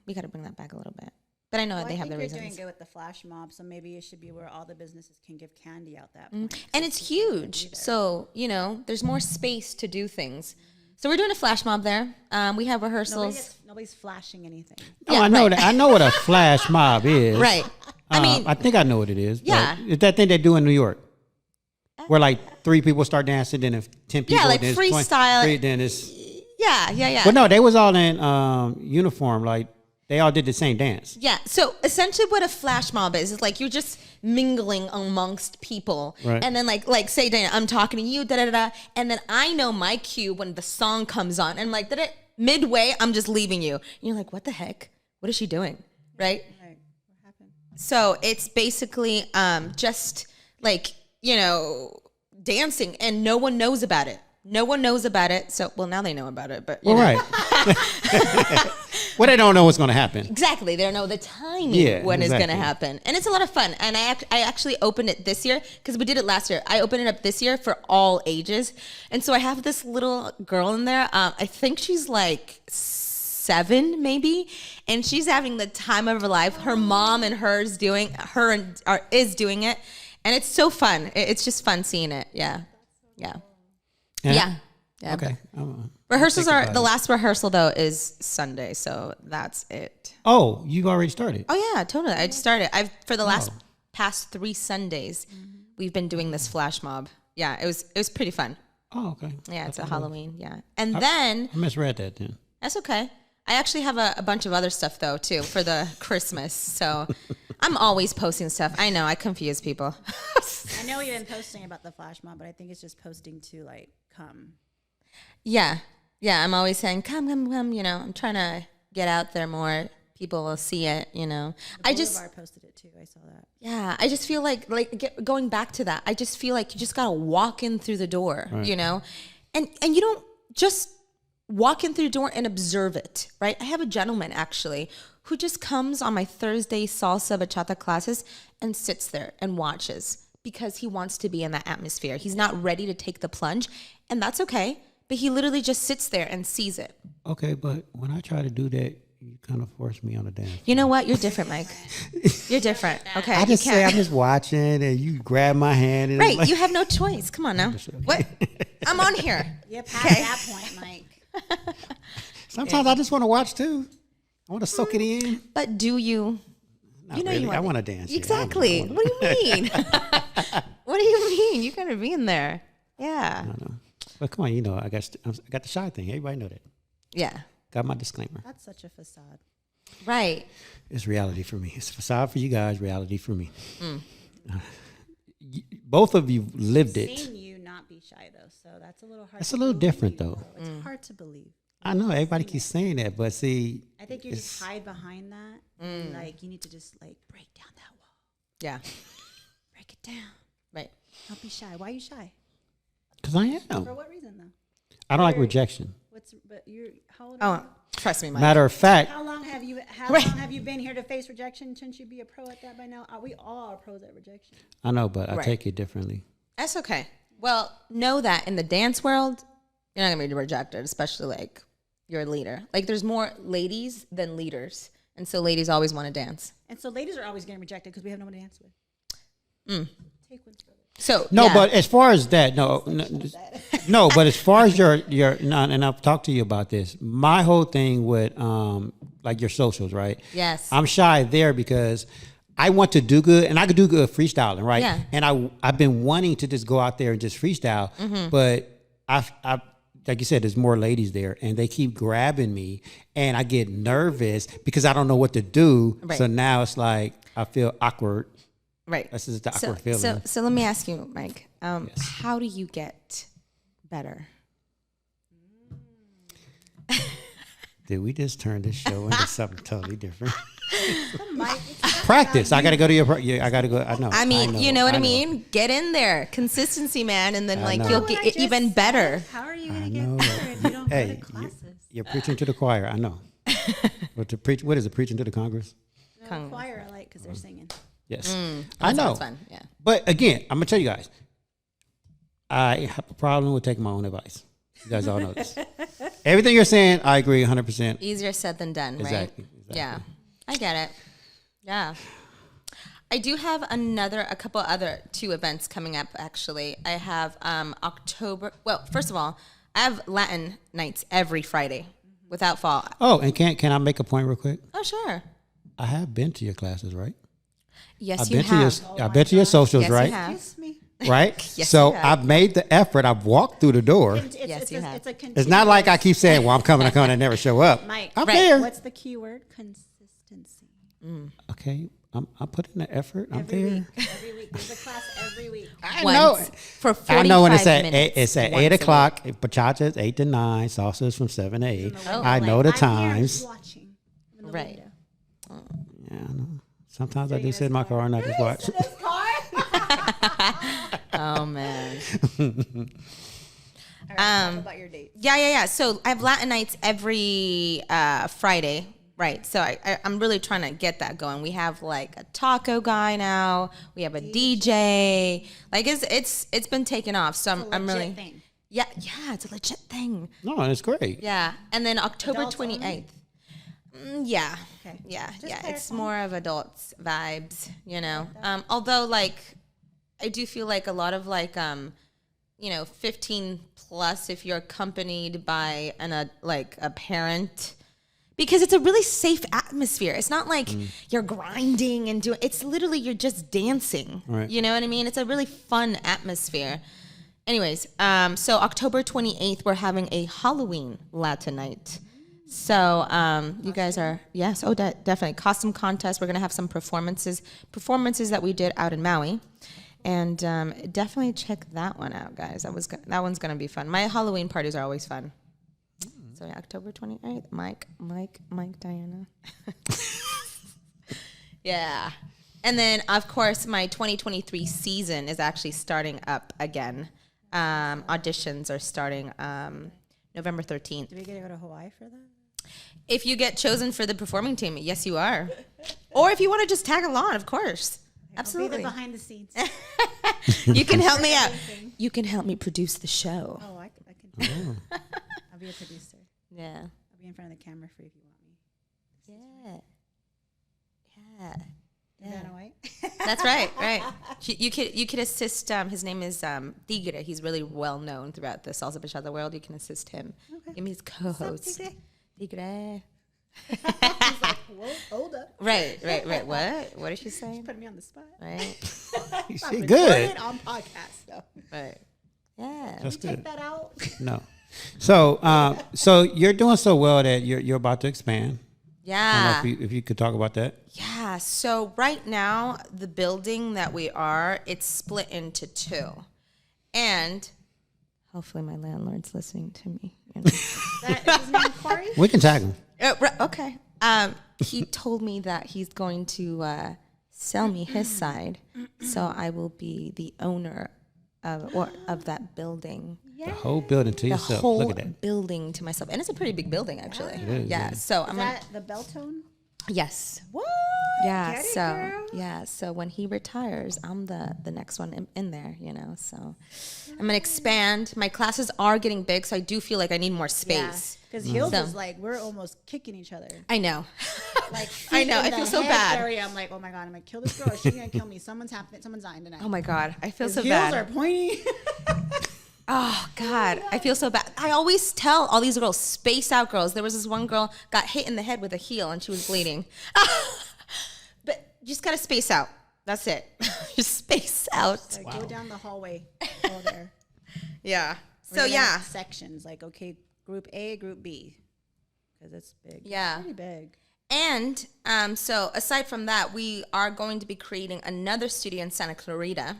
We got to bring that back a little bit. But I know they have the reasons. You're doing good with the flash mob, so maybe it should be where all the businesses can give candy out that. And it's huge, so there's more space to do things. So we're doing a flash mob there. We have rehearsals. Nobody's flashing anything. No, I know that. I know what a flash mob is. Right. I mean, I think I know what it is. Yeah. It's that thing they do in New York, where like 3 people start dancing, then if 10 people, like then it's freestyle. then it's. Yeah. But no, they was all in uniform. Like they all did the same dance. Yeah. So essentially, what a flash mob is like you're just mingling amongst people, right. And then like say, Dana, I'm talking to you, and then I know my cue when the song comes on, and like midway, I'm just leaving you. And you're like, what the heck? What is she doing? Right. Right. What happened? So it's basically just like dancing, and no one knows about it. No one knows about it. So, well, now they know about it, but right. Well, they don't know what's going to happen. Exactly. They don't know the timing when it's going to happen. And it's a lot of fun. And I actually opened it this year because we did it last year. I opened it up this year for all ages. And so I have this little girl in there. I think she's like 7 maybe. And she's having the time of her life. Her mom and is doing it. And it's so fun. It's just fun seeing it. Yeah. Yeah. Okay. Rehearsals are the last rehearsal though is Sunday, so that's it. Oh, you've already started. Oh yeah, totally. I just started. For the past 3 Sundays, we've been doing this flash mob. Yeah, it was pretty fun. Oh, okay. Yeah, it's a Halloween. Yeah, and then I misread that then. That's okay. I actually have a bunch of other stuff though too for the Christmas. So I'm always posting stuff. I know I confuse people. I know you've been posting about the flash mob, but I think it's just posting to like come. Yeah. I'm always saying come. I'm trying to get out there more. People will see it. I posted it too. I saw that. Yeah, I just feel like going back to that. I just feel like you just gotta walk in through the door. Right. And you don't just walk in through the door and observe it, right? I have a gentleman actually who just comes on my Thursday salsa bachata classes and sits there and watches because he wants to be in that atmosphere. He's not ready to take the plunge, and that's okay. But he literally just sits there and sees it. Okay, but when I try to do that, you kind of force me on the dance. You know what? You're different, Mike. You're different. Okay. I just say I'm just watching, and you grab my hand. And right. You have no choice. Come on now. What? I'm on here. You're past that point, Mike. Sometimes I just want to watch too. I want to soak it in. But do you? Not really. I want to dance. Exactly. What do you mean? What do you mean? You gotta be in there. Yeah. I don't know. But come on, I got the shy thing. Everybody know that. Yeah. Got my disclaimer. That's such a facade. Right. It's reality for me. It's a facade for you guys, reality for me. Both of you lived it. Seeing you not be shy though, so that's a little hard. That's a little different though. It's hard to believe. I know everybody keeps saying that, but see, I think you just hide behind that. And like you need to just like break down that wall. Yeah. Break it down. Right. Don't be shy. Why are you shy? because I am. For what reason though? I don't like rejection. But you're how old are Oh, trust me, Mike. Matter of fact, How long have you been here to face rejection? Shouldn't you be a pro at that by now? We all are pros at rejection. I know, but I Right. take it differently. That's okay. Well, know that in the dance world, you're not gonna be rejected, especially like you're a leader. Like there's more ladies than leaders, and so ladies always want to dance. And so ladies are always getting rejected because we have no one to dance with. Take one for it. So No, yeah. but as far as that, no, but as far as your and I've talked to you about this. My whole thing with like your socials, right? Yes. I'm shy there because I want to do good, and I could do good freestyling, right? Yeah. And I've been wanting to just go out there and just freestyle, but I like you said, there's more ladies there, and they keep grabbing me, and I get nervous because I don't know what to do. Right. So now it's like I feel awkward. Right. That's just the So, awkward feeling. so let me ask you, Mike. How do you get better? Did we just turn this show into something totally different? Mike, Practice. I got to go to your. Yeah, I got to go. I know. I mean, you know what I know. mean? Get in there. Consistency, man. And then, like, know. you'll what get I just even said. better. How are you I going to know. get better if you don't Hey, go to classes? you're preaching to the choir. I know. But to preach, what is it? Preaching to the Congress? No, choir I like because they're singing. Yes, I know. Sounds fun. Yeah. But again, I'm gonna tell you guys, I have a problem with taking my own advice. You guys all know this. Everything you're saying, I agree 100%. Easier said than done, right? Exactly. Yeah. I get it. Yeah. I do have a couple other 2 events coming up, actually. I have October. Well, first of all, I have Latin nights every Friday without fail. Oh, and can I make a point real quick? Oh, sure. I have been to your classes, right? Yes, I've you been have. to your. I've been to your socials, Yes, right? you have. Kiss me. Right. Yes, so you have. I've made the effort. I've walked through the door. Yes, you have. It's a It's not like I keep saying, "Well, I'm coming," and never show up. Mike, I'm right. there. What's the key word? Consistency. Okay, I'm putting the effort. I'm Every there. week. Every week. There's a class every week. I Once know. for 45 I know when it's at minutes. it's at once 8 a o'clock. Bachata is 8 to 9. Salsa is from 7 to 8. Oh, I know the I'm here, I'm times. just watching. In the Right. window. Yeah, I know. Sometimes I do sit in my car and I just watch. This car? Oh, man. All right, talk about your date. Yeah. So I have Latin nights every Friday, right? So I'm really trying to get that going. We have like a taco guy now. We have a DJ. Like it's been taken off. So I'm Legit really thing. yeah. It's a legit thing. No, it's great. Yeah, and then October Adults only? 28th. Yeah. Okay. Yeah. Just It's clarifying. more of adults vibes, you know. Although like I do feel like a lot of like 15 plus if you're accompanied by a parent, because it's a really safe atmosphere. It's not like you're grinding and doing, it's literally you're just dancing. Right. You know what I mean? It's a really fun atmosphere. Anyways, so October 28th, we're having a Halloween Latin night. So you guys are, yes, definitely. Costume contest. We're going to have some performances that we did out in Maui. And definitely check that one out, guys. That one's going to be fun. My Halloween parties are always fun. So yeah, October 28th, Mike, Diana. Yeah. And then, of course, my 2023 season is actually starting up again. Auditions are starting November 13th. Do we get to go to Hawaii for that? If you get chosen for the performing team, yes, you are. Or if you want to just tag along, of course. I'll Absolutely. be the behind the scenes. You can help me out. You can help me produce the show. Oh, I can. I'll be a producer. Yeah. I'll be in front of the camera for you if you want me. Yeah. Vanna White. That's right. You could assist. His name is Tigre. He's really well known throughout the salsa bachata world. You can assist him. Okay. Give me his co-host. Tigre? Tigre. He's like, whoa, hold up. Right. What is she saying? Put me on the spot. Right. She good. On podcast though. Right. Yeah. That's Take good. that out. No. So you're doing so well that you're about to expand. I Yeah. don't know if you could talk about that. Yeah. So right now, the building that we are, it's split into two. And hopefully my landlord's listening to me. You know. That is his name, Corey? We can tag him. Okay. He told me that he's going to sell me his side, so I will be the owner of that building. The whole building to The yourself. whole Look at that. building to myself, and it's a pretty big building, actually. It is, yeah. yeah. So Is I'm that the Beltone? yes. What? Yeah. Get it, So girl. yeah. So when he retires, I'm the next one in there. You know. So I'm gonna expand. My classes are getting big, so I do feel like I need more space. Because Hills So- is like, we're almost kicking each other. I know. Like, I know, feet in I feel the so head bad. Area. I'm like, oh my God, I'm gonna kill this girl. She's gonna kill me. Someone's dying tonight. Oh my God, I feel His so heels bad. are pointy. Oh God, I feel so bad. I always tell all these girls, space out girls. There was this one girl got hit in the head with a heel and she was bleeding. But you just gotta space out. That's it. Just space out. Like, go down the hallway. Go there. Yeah. We're So gonna yeah. have sections like, okay, group A, group B, because it's big. Yeah. It's pretty big. And so aside from that, we are going to be creating another studio in Santa Clarita.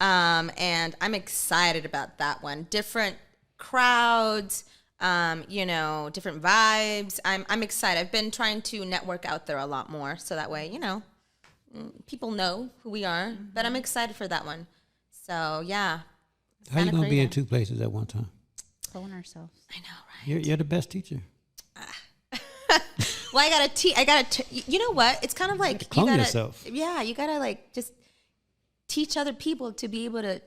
And I'm excited about that one. Different crowds, different vibes. I'm excited. I've been trying to network out there a lot more, so that way, people know who we are. But I'm excited for that one. So yeah. How you Santa gonna be in Clarita. two places at one time? Clone ourselves. I know, right? You're the best teacher. Well, I gotta. You know what? It's kind of like clone gotta, yourself. Yeah, you gotta like just teach other people to be able to,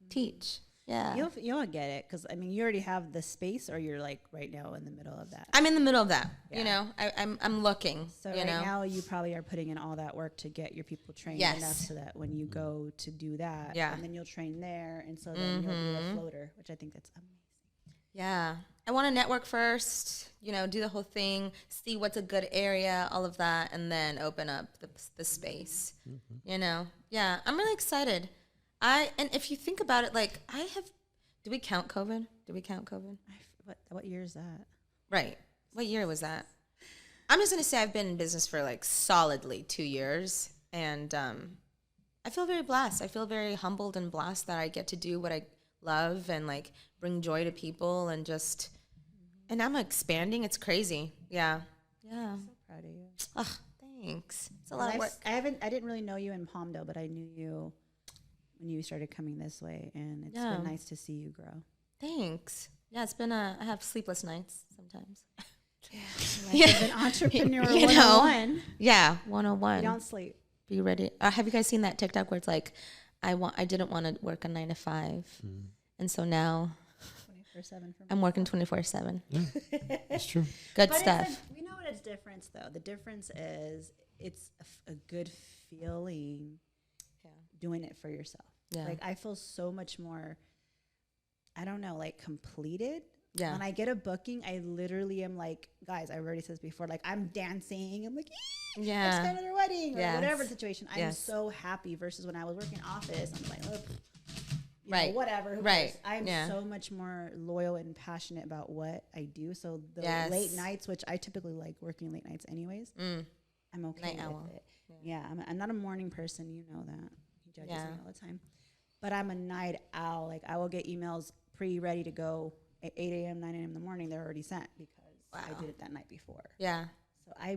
teach. Yeah, You'll get it because I mean you already have the space, or you're like right now in the middle of that. I'm in the middle of that. Yeah. I'm looking. So right now you probably are putting in all that work to get your people trained Yes. enough so that when you go to do that, Yeah. and then you'll train there, and so then you'll be a floater, which I think that's amazing. Yeah, I want to network first. Do the whole thing, see what's a good area, all of that, and then open up the space. Yeah, I'm really excited. And if you think about it, like do we count COVID? What year is that? Right. What year was that? I'm just going to say I've been in business for like solidly 2 years. And I feel very blessed. I feel very humbled and blessed that I get to do what I love and like bring joy to people and just, and I'm expanding. It's crazy. Yeah. Yeah. So proud of you. Ugh, thanks. It's a lot of work. I didn't really know you in Palmdale, but I knew you when you started coming this way, and it's Yeah. been nice to see you grow. Thanks. Yeah, it's been I have sleepless nights sometimes. Like an entrepreneur You know. 101. Yeah, 101. You don't sleep. Be ready. Have you guys seen that TikTok where it's like, I didn't want to work a 9 to 5, and so now 24/7 for me. I'm working 24/7. Yeah, that's true. Good But stuff. we know what its difference though. The difference is it's a good feeling doing it for yourself. Yeah. Like I feel so much more, I don't know, like completed. Yeah. When I get a booking, I literally am like, guys, I've already said this before, like I'm dancing. I'm like, I Yeah. just got another wedding or Yes. whatever the situation. I'm Yes. so happy versus when I was working office. I'm like, oh, Right. whatever. Who Right. cares? I'm Yeah. so much more loyal and passionate about what I do. So the Yes. late nights, which I typically like working late nights anyways, I'm okay Night with owl. it. Yeah, I'm not a morning person. You know that. He judges Yeah. me all the time. But I'm a night owl. Like I will get emails ready to go at 8 a.m., 9 a.m. in the morning. They're already sent because I Wow. did it that night before. Yeah. So I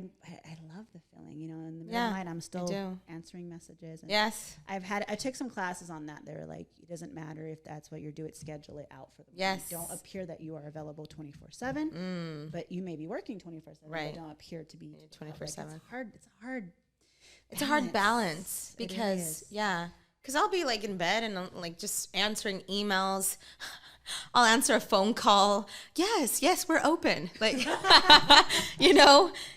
love the feeling, in the middle Yeah, of the night, I'm still do. answering messages. And Yes. I took some classes on that. They were like, it doesn't matter if that's what you're doing, schedule it out for the morning. Yes. Don't appear that you are available 24/7, but you may be working 24/7. Right. But don't appear to be 24/7. It's hard. It's a hard balance It because, is. because I'll be like in bed and like just answering emails. I'll answer a phone call. Yes, we're open. Like,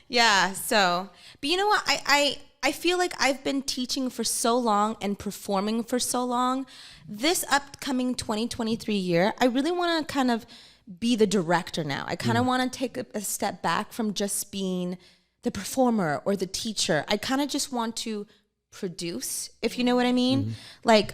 yeah. So, but you know what? I feel like I've been teaching for so long and performing for so long. This upcoming 2023 year, I really want to kind of be the director now. I kind of want to take a step back from just being the performer or the teacher. I kind of just want to produce, if you know what I mean. Mm-hmm. Like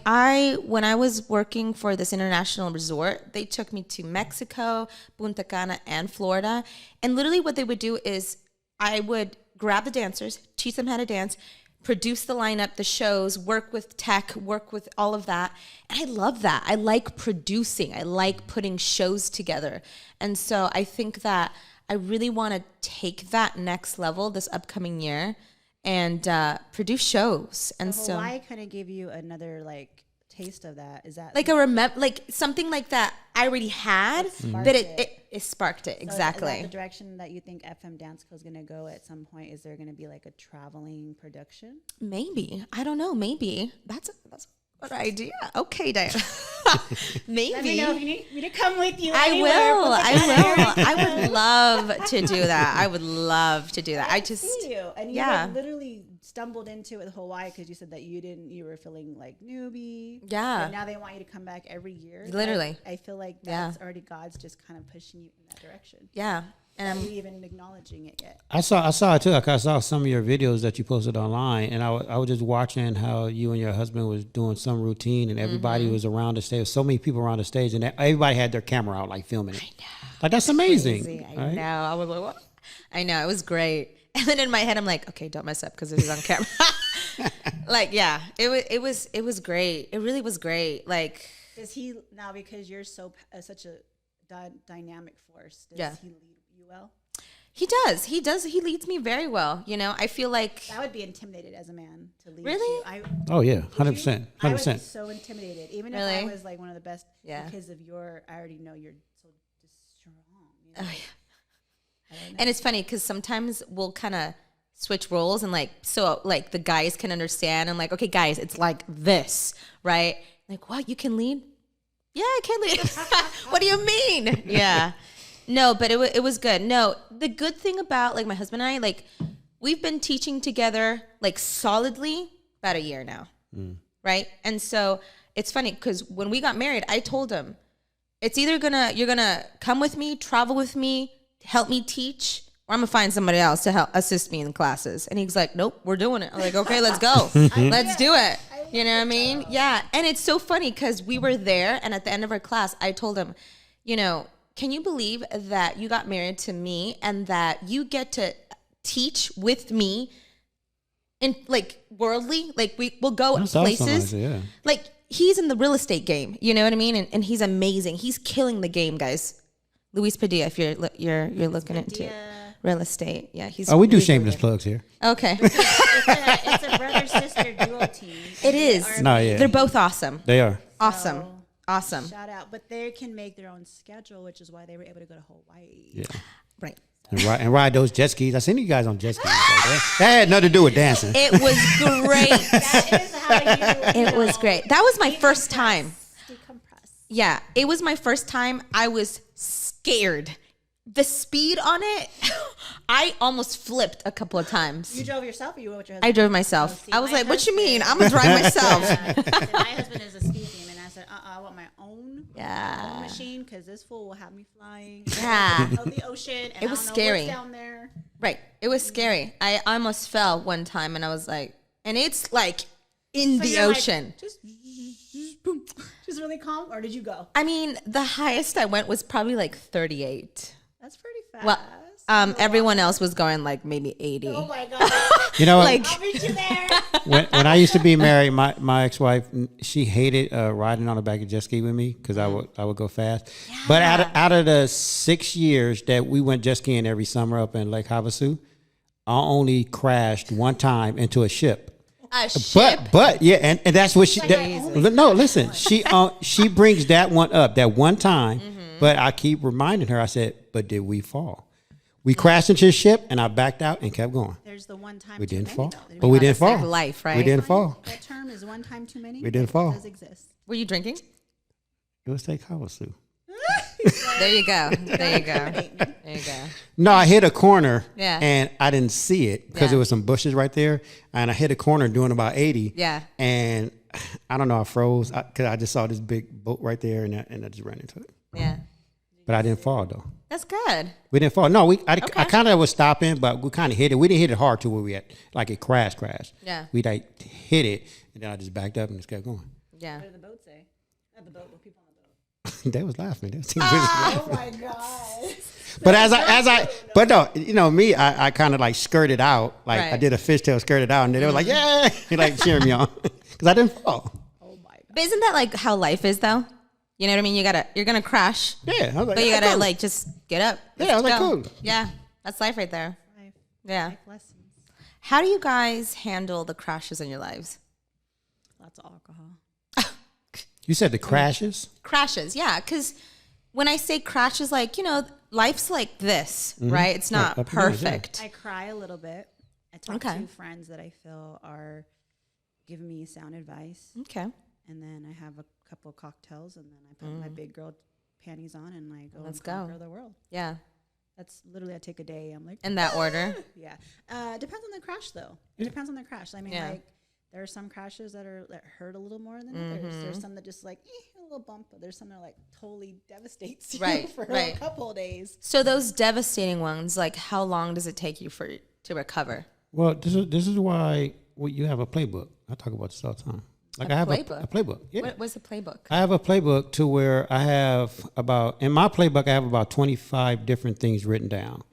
when I was working for this international resort, they took me to Mexico, Punta Cana, and Florida. And literally what they would do is I would grab the dancers, teach them how to dance, produce the lineup, the shows, work with tech, work with all of that. And I love that. I like producing. I like putting shows together. And so I think that I really want to take that next level this upcoming year and produce shows. And so Hawaii kind of gave you another like taste of that. Is that like like something like that I already had, but it sparked it. So exactly. is that the direction that you think FM Dance Co is going to go at some point? Is there going to be like a traveling production? Maybe. I don't know. Maybe. That's a good idea. Okay, Diana. Maybe. Let me know if you need me to come with you. I anywhere. will. I would love to do that. I would love to do that. I just see you. And you yeah. like literally stumbled into it with Hawaii because you said that you were feeling like newbie. Yeah. And now they want you to come back every year. Literally. I feel like that's already God's just kind of pushing you in that direction. Yeah. And Are I'm you even acknowledging it yet? I saw it too. Like I saw some of your videos that you posted online, and I was just watching how you and your husband was doing some routine, and everybody was around the stage. So many people around the stage, and everybody had their camera out, like filming it. I know. Like that's amazing. crazy. I right? know. I was like, what? I know. It was great. And then in my head, I'm like, okay, don't mess up because it is on camera. Like, yeah, it was great. It really was great. Like, Does he now, because you're such a dynamic force? Does he lead you well? he does. He leads me very well. You know, I feel like I would be intimidated as a man to lead Really? you. Oh yeah, 100%, I would be 100%. so intimidated. Even if Really? I was like one of the best, Yeah. because of I already know you're so just strong. You know? Oh, yeah. And it's funny because sometimes we'll kind of switch roles and like, so like the guys can understand. I'm like, okay, guys, it's like this, right? Like, what? You can lead? Yeah, I can lead. What do you mean? Yeah. No, but it was good. No, the good thing about like my husband and I, like we've been teaching together like solidly about a year now, right? And so it's funny because when we got married, I told him, it's either you're gonna come with me, travel with me, help me teach, or I'm gonna find somebody else to help assist me in classes. And he's like, nope, we're doing it. I'm like, okay, let's go. Let's do it. You know what I mean? Yeah. And it's so funny because we were there and at the end of our class, I told him, you know, can you believe that you got married to me and that you get to teach with me in like worldly, like we'll go That's places. awesome, yeah. Like he's in the real estate game, you know what I mean? And he's amazing. He's killing the game, guys. Luis Padilla, if you're looking into real estate. Yeah, he's Oh, we do really shameless good. plugs here. Okay. it's a brother-sister duo team. It is. No, yeah. They're both awesome. They are. Awesome. So, Awesome. Shout out. But they can make their own schedule, which is why they were able to go to Hawaii. Yeah. Right. And ride those jet skis. I seen you guys on jet skis. That had nothing to do with dancing. It was great. That is how you It was great. That was my first time. decompress. Yeah, it was my first time. I was scared. The speed on it, I almost flipped a couple of times. You drove yourself or you went with your husband? I drove myself. Oh, see, I was my like, what you mean? husband- I'm going to drive myself. Yeah. My husband is a speed demon, and I said, I want my own Yeah. machine because this fool will have me flying Yeah. of the ocean, and It was I don't scary. know what's down there. Right. It was scary. I almost fell one time and I was like, and it's like in So the you're like, ocean. just boom, just really calm, or did you go? I mean, the highest I went was probably like 38. That's pretty fast. Well, everyone else was going like maybe 80. Oh my god! You know what? Like- I'll meet you there. when I used to be married, my ex-wife, she hated riding on the back of jet ski with me because I would go fast. Yeah. But out of the 6 years that we went jet skiing every summer up in Lake Havasu, I only crashed one time into a ship. A ship. But yeah, and that's what she. No, listen, she brings that one up that one time. But I keep reminding her. I said, but did we fall? We crashed into a ship, and I backed out and kept going. There's the one time We too didn't many, fall, though. but we didn't That's like fall. life, right? We didn't fall. That term is one time too many. We didn't fall. It does exist. Were you drinking? It was Lake Havasu. There you go. There you go. There you go. No, I hit a corner, Yeah. and I didn't see it because Yeah. there was some bushes right there, and I hit a corner doing about 80. Yeah. And I don't know, I froze because I just saw this big boat right there, and I just ran into it. Yeah. but I didn't fall though. That's good. We didn't fall. No, I kind of was stopping, but we kind of hit it. We didn't hit it hard to where we at, like it crashed. Yeah. We like hit it, and then I just backed up and just kept going. Yeah. What did the boat say? At the boat, with people on the boat. They was laughing. They was Oh my god! But but no, you know me, I kind of like skirted out, like I Right. did a fishtail skirted out, and they were like, yeah, like cheering me on because I didn't fall. Oh my god! But isn't that like how life is though? You know what I mean? You're gonna crash, Yeah, I was like, but you yeah, gotta cool. like just get up. Yeah, I was like, Go. cool. Yeah, that's life right there. Life, Yeah. life lessons. How do you guys handle the crashes in your lives? Lots of alcohol. You said the crashes. Crashes, yeah. Because when I say crashes, like, you know, life's like this, right? It's not Up and down, yeah. perfect. I cry a little bit. I talk Okay. to friends that I feel are giving me sound advice, Okay. and then I have a couple of cocktails, and then I put my big girl panties on, and I go Let's and go. conquer the world. Yeah. That's literally, I take a day. I'm like, In that order. yeah. Depends on the crash, though. It depends on the crash. I mean, Yeah. like, there are some crashes that hurt a little more than others. There's some that just like a little bump, but there's some that like totally devastates you Right, for right. a couple of days. So those devastating ones, like how long does it take you to recover? Well, this is why you have a playbook. I talk about this all the time. Like I have playbook? a playbook. Yeah. What's the playbook? I have a playbook to where I have in my playbook, I have about 25 different things written down.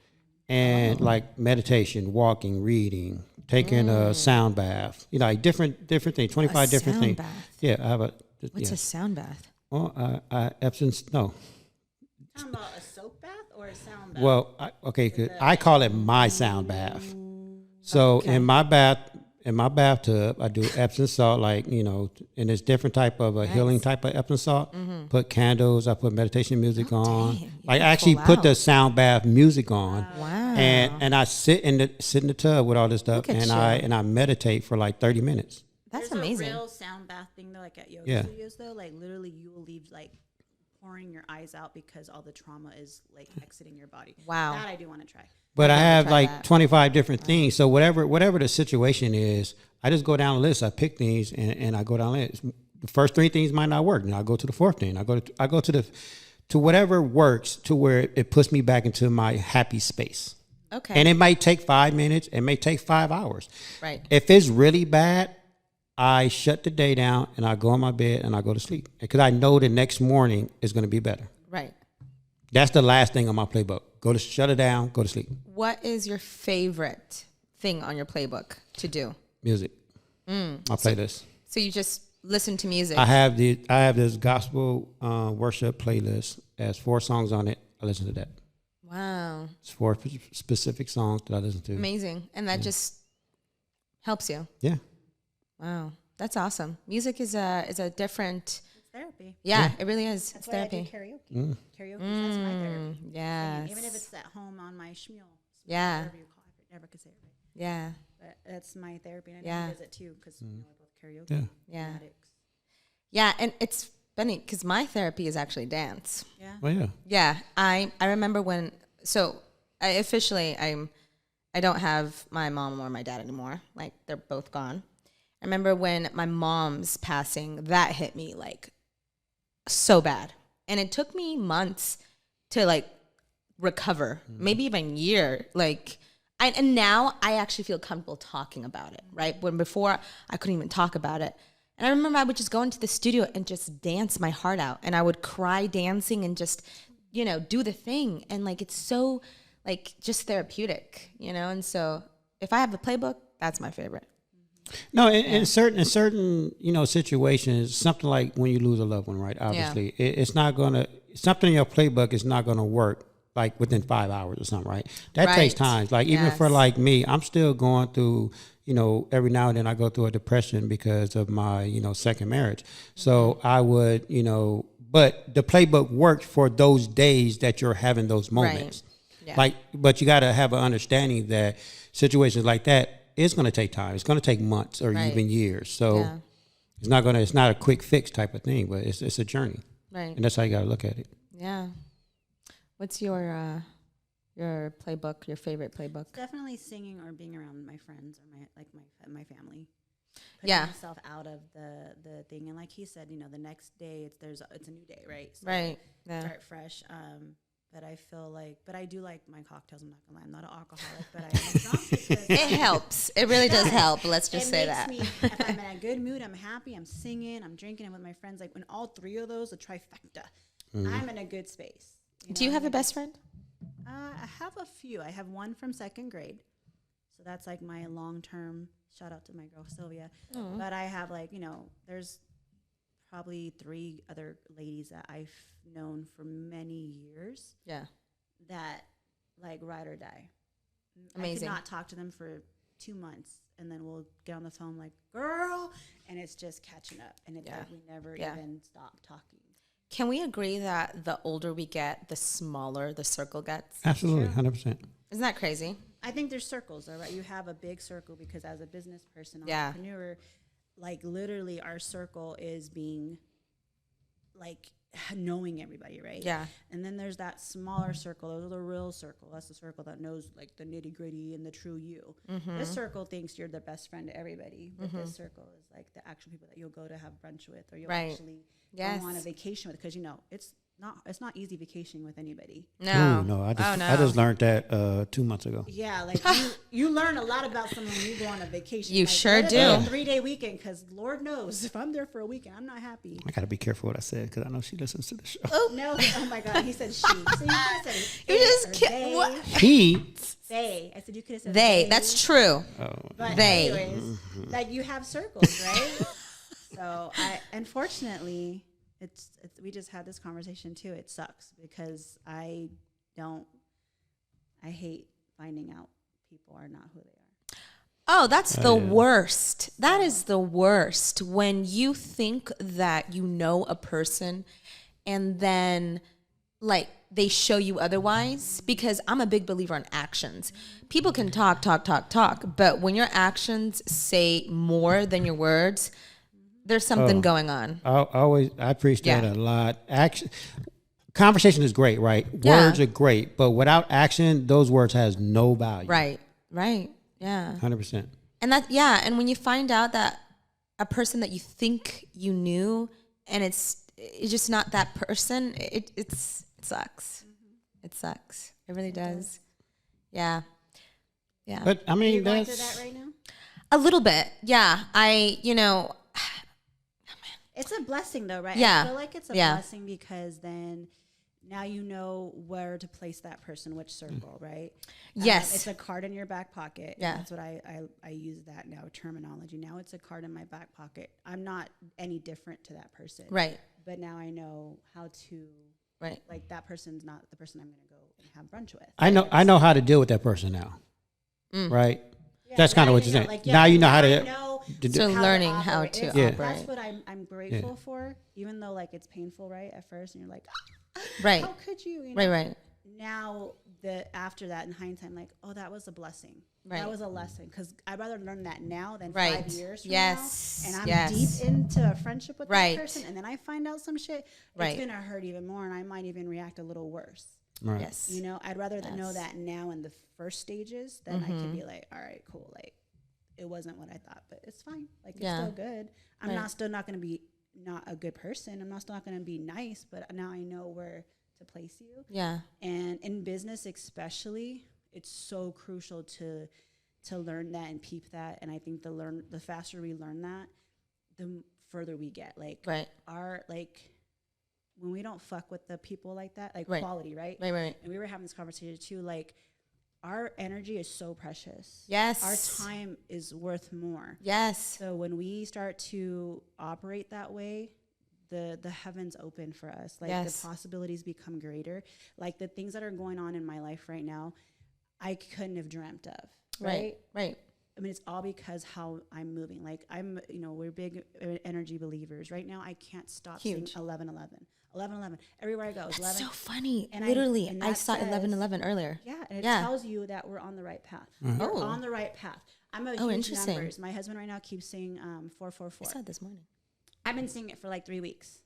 And like meditation, walking, reading, taking a sound bath, you know, like different things, 25 different sound things. bath? Yeah, I have a, What's yeah. a sound bath? Well, Epsom, no. Talking about a soap bath or a sound bath? Well, okay, 'cause I call it my sound bath. So in my bathtub, I do Epsom salt, like, you know, and it's different type of a healing type of Epsom salt. Put candles, I put meditation music on. dang. Like You I actually full put out. the sound bath music on. Wow. And I sit in the tub with all this stuff, Look at and you. I meditate for like 30 minutes. That's There's amazing. a real sound bath thing though, like at yoga Yeah. studios though, like literally you will leave like pouring your eyes out because all the trauma is like exiting your body. Wow. That I do want to try. But I never have tried like that. 25 different things. So whatever the situation is, I just go down the list. I pick things and I go down the list. The first three things might not work. Now I go to the fourth thing. I go to whatever works to where it puts me back into my happy space. Okay. And it might take 5 minutes. It may take 5 hours. Right. If it's really bad, I shut the day down and I go in my bed and I go to sleep because I know the next morning is going to be better. Right. That's the last thing on my playbook. Shut it down, go to sleep. What is your favorite thing on your playbook to do? Music. My playlist. So you just listen to music. I have this gospel worship playlist. It has 4 songs on it. I listen to that. Wow. It's 4 specific songs that I listen to. Amazing. And that just helps you. Yeah. Wow. That's awesome. Music is a different, It's therapy. yeah, it really is. That's It's why I therapy. do karaoke. Karaoke, that's my therapy. Yes. Even if it's at home on my schmeal. Yeah. Whatever you call it. I never could say it right. Yeah. But that's my therapy. And I Yeah. know he does it too because we're both karaoke Yeah. Yeah. addicts. Yeah. And it's funny because my therapy is actually dance. Yeah. Well, yeah. Yeah. I remember I don't have my mom or my dad anymore. Like they're both gone. I remember when my mom's passing, that hit me like so bad. And it took me months to like recover, maybe even a year. And now I actually feel comfortable talking about it, right? When before I couldn't even talk about it. And I remember I would just go into the studio and just dance my heart out. And I would cry dancing and just, you know, do the thing. And like, it's so like just therapeutic, you know? And so if I have a playbook, that's my favorite. No, in certain you know situations, something like when you lose a loved one, right? Obviously, it's not gonna something in your playbook is not gonna work like within 5 hours or something, right? That takes Right. time. Like even for Yes. like me, I'm still going through. You know, every now and then I go through a depression because of my second marriage. So I would but the playbook works for those days that you're having those moments. Yeah. But you got to have an understanding that situations like that. It's going to take time. It's going to take months or Right. even years. So Yeah. it's not a quick fix type of thing, but it's a journey. Right. And that's how you got to look at it. Yeah. What's your playbook, your favorite playbook? Definitely singing or being around my friends or my family. Putting Yeah. myself out of the thing, and like he said, the next day it's a new day, right? So Right. Yeah. Start fresh. but I feel like, but I do like my cocktails. I'm not gonna lie, I'm not an alcoholic, but I am drunk because It helps. It really does help. Let's just say that. If I'm in a good mood, I'm happy, I'm singing, I'm drinking, I'm with my friends. Like when all three of those, a trifecta, I'm in a good space. Do you have a best friend? I have a few. I have one from second grade, so that's like my long-term. Shout out to my girl Sylvia. But I have like, there's probably 3 other ladies that I've known for many years. Yeah. That like ride or die. Amazing. I could not talk to them for 2 months, and then we'll get on the phone like, girl, and it's just catching up, and it's like we never even stop talking. Can we agree that the older we get, the smaller the circle gets? Absolutely, 100%. Isn't that crazy? I think there's circles, though, right? You have a big circle because as a business person, Yeah. entrepreneur, like literally our circle is being like knowing everybody, right? Yeah. And then there's that smaller circle. Those are the real circle. That's the circle that knows like the nitty gritty and the true you. This circle thinks you're the best friend to everybody, but this circle is like the actual people that you'll go to have brunch with, or you'll actually go on a vacation with, because it's not easy vacationing with anybody. No. Ooh, no, I just learned that 2 months ago. Yeah, like you learn a lot about someone when you go on a vacation. You like, sure do. A 3-day weekend, because Lord knows if I'm there for a weekend, I'm not happy. I gotta be careful what I said because I know she listens to the show. No, oh my God, he said she. So you could have said You just they. what? He. They. I said you could have said They. That's true. But They. anyways, like you have circles, right? So unfortunately, it's we just had this conversation too. It sucks because I hate finding out people are not who they are. Oh, that's the worst. That is the worst. When you think that you know a person and then like they show you otherwise, because I'm a big believer in actions. People can talk, but when your actions say more than your words, there's something going on. I preach that a lot. Conversation is great, right? Words are great, but without action, those words has no value. Right. Yeah. 100%. And and when you find out that a person that you think you knew and it's just not that person, it sucks. It sucks. It really does. Yeah. But I mean, You're going through that right now? A little bit. Yeah. It's a blessing though, right? Yeah. I feel like it's a blessing because then now you know where to place that person, which circle, right? Yes. It's a card in your back pocket. Yeah. That's what I use that now, terminology. Now it's a card in my back pocket. I'm not any different to that person. Right. But now I know how to, like that person's not the person I'm going to go and have brunch with. I know how to deal with that person now. Right? Yeah, that's kind of what you're saying. Like, now you know how to so learning how to operate. That's what I'm grateful for, even though like it's painful, right, at first, and you're like, right, how could you know? Right. Now after that, in hindsight, I'm like, oh, that was a blessing. Right. That was a lesson, because I'd rather learn that now than 5 years from now. And I'm deep into a friendship with that person, and then I find out some shit. It's gonna hurt even more, and I might even react a little worse. Right. Yes. You know, I'd rather know that now in the first stages than I can be like, all right, cool, like it wasn't what I thought, but it's fine. Like it's still good. I'm still not going to be not a good person. I'm not still not going to be nice, but now I know where to place you. Yeah. And in business especially, it's so crucial to learn that and peep that. And I think the faster we learn that, the further we get. Like when we don't fuck with the people like that, like quality, right? Right. And we were having this conversation too, like our energy is so precious. Yes. Our time is worth more. Yes. So when we start to operate that way, the heavens open for us. Like the possibilities become greater. Like the things that are going on in my life right now, I couldn't have dreamt of. Right. I mean, it's all because how I'm moving. Like we're big energy believers. Right now, I can't stop saying 11:11. 11:11. Everywhere I go, it's 11. That's so funny. And Literally, I saw 11:11 earlier. Yeah, and it tells you that we're on the right path. We're on the right path. I'm a huge numbers. My husband right now keeps saying 444. I saw it this morning. I've been seeing it for like 3 weeks.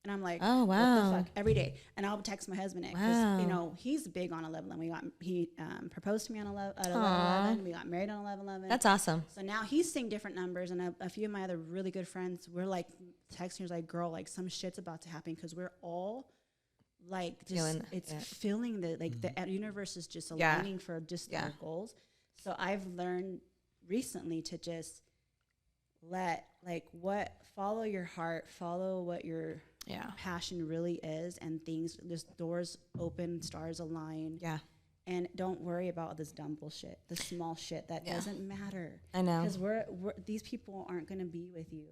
And I'm like, oh, wow. What the fuck? Every day. And I'll text my husband it because, he's big on 11:11. He proposed to me on 11:11. We got married on 11:11. That's awesome. So now he's seeing different numbers. And a few of my other really good friends, we're like texting, like, girl, like some shit's about to happen, because we're all like just Feeling that, it's yeah. feeling the like the universe is just Yeah. aligning for just Yeah. our goals. So I've learned recently to just follow your heart, follow what your Yeah. passion really is, and things just doors open, stars align. Yeah. And don't worry about this dumb bullshit, the small shit that Yeah. doesn't matter. I know. Because these people aren't going to be with you.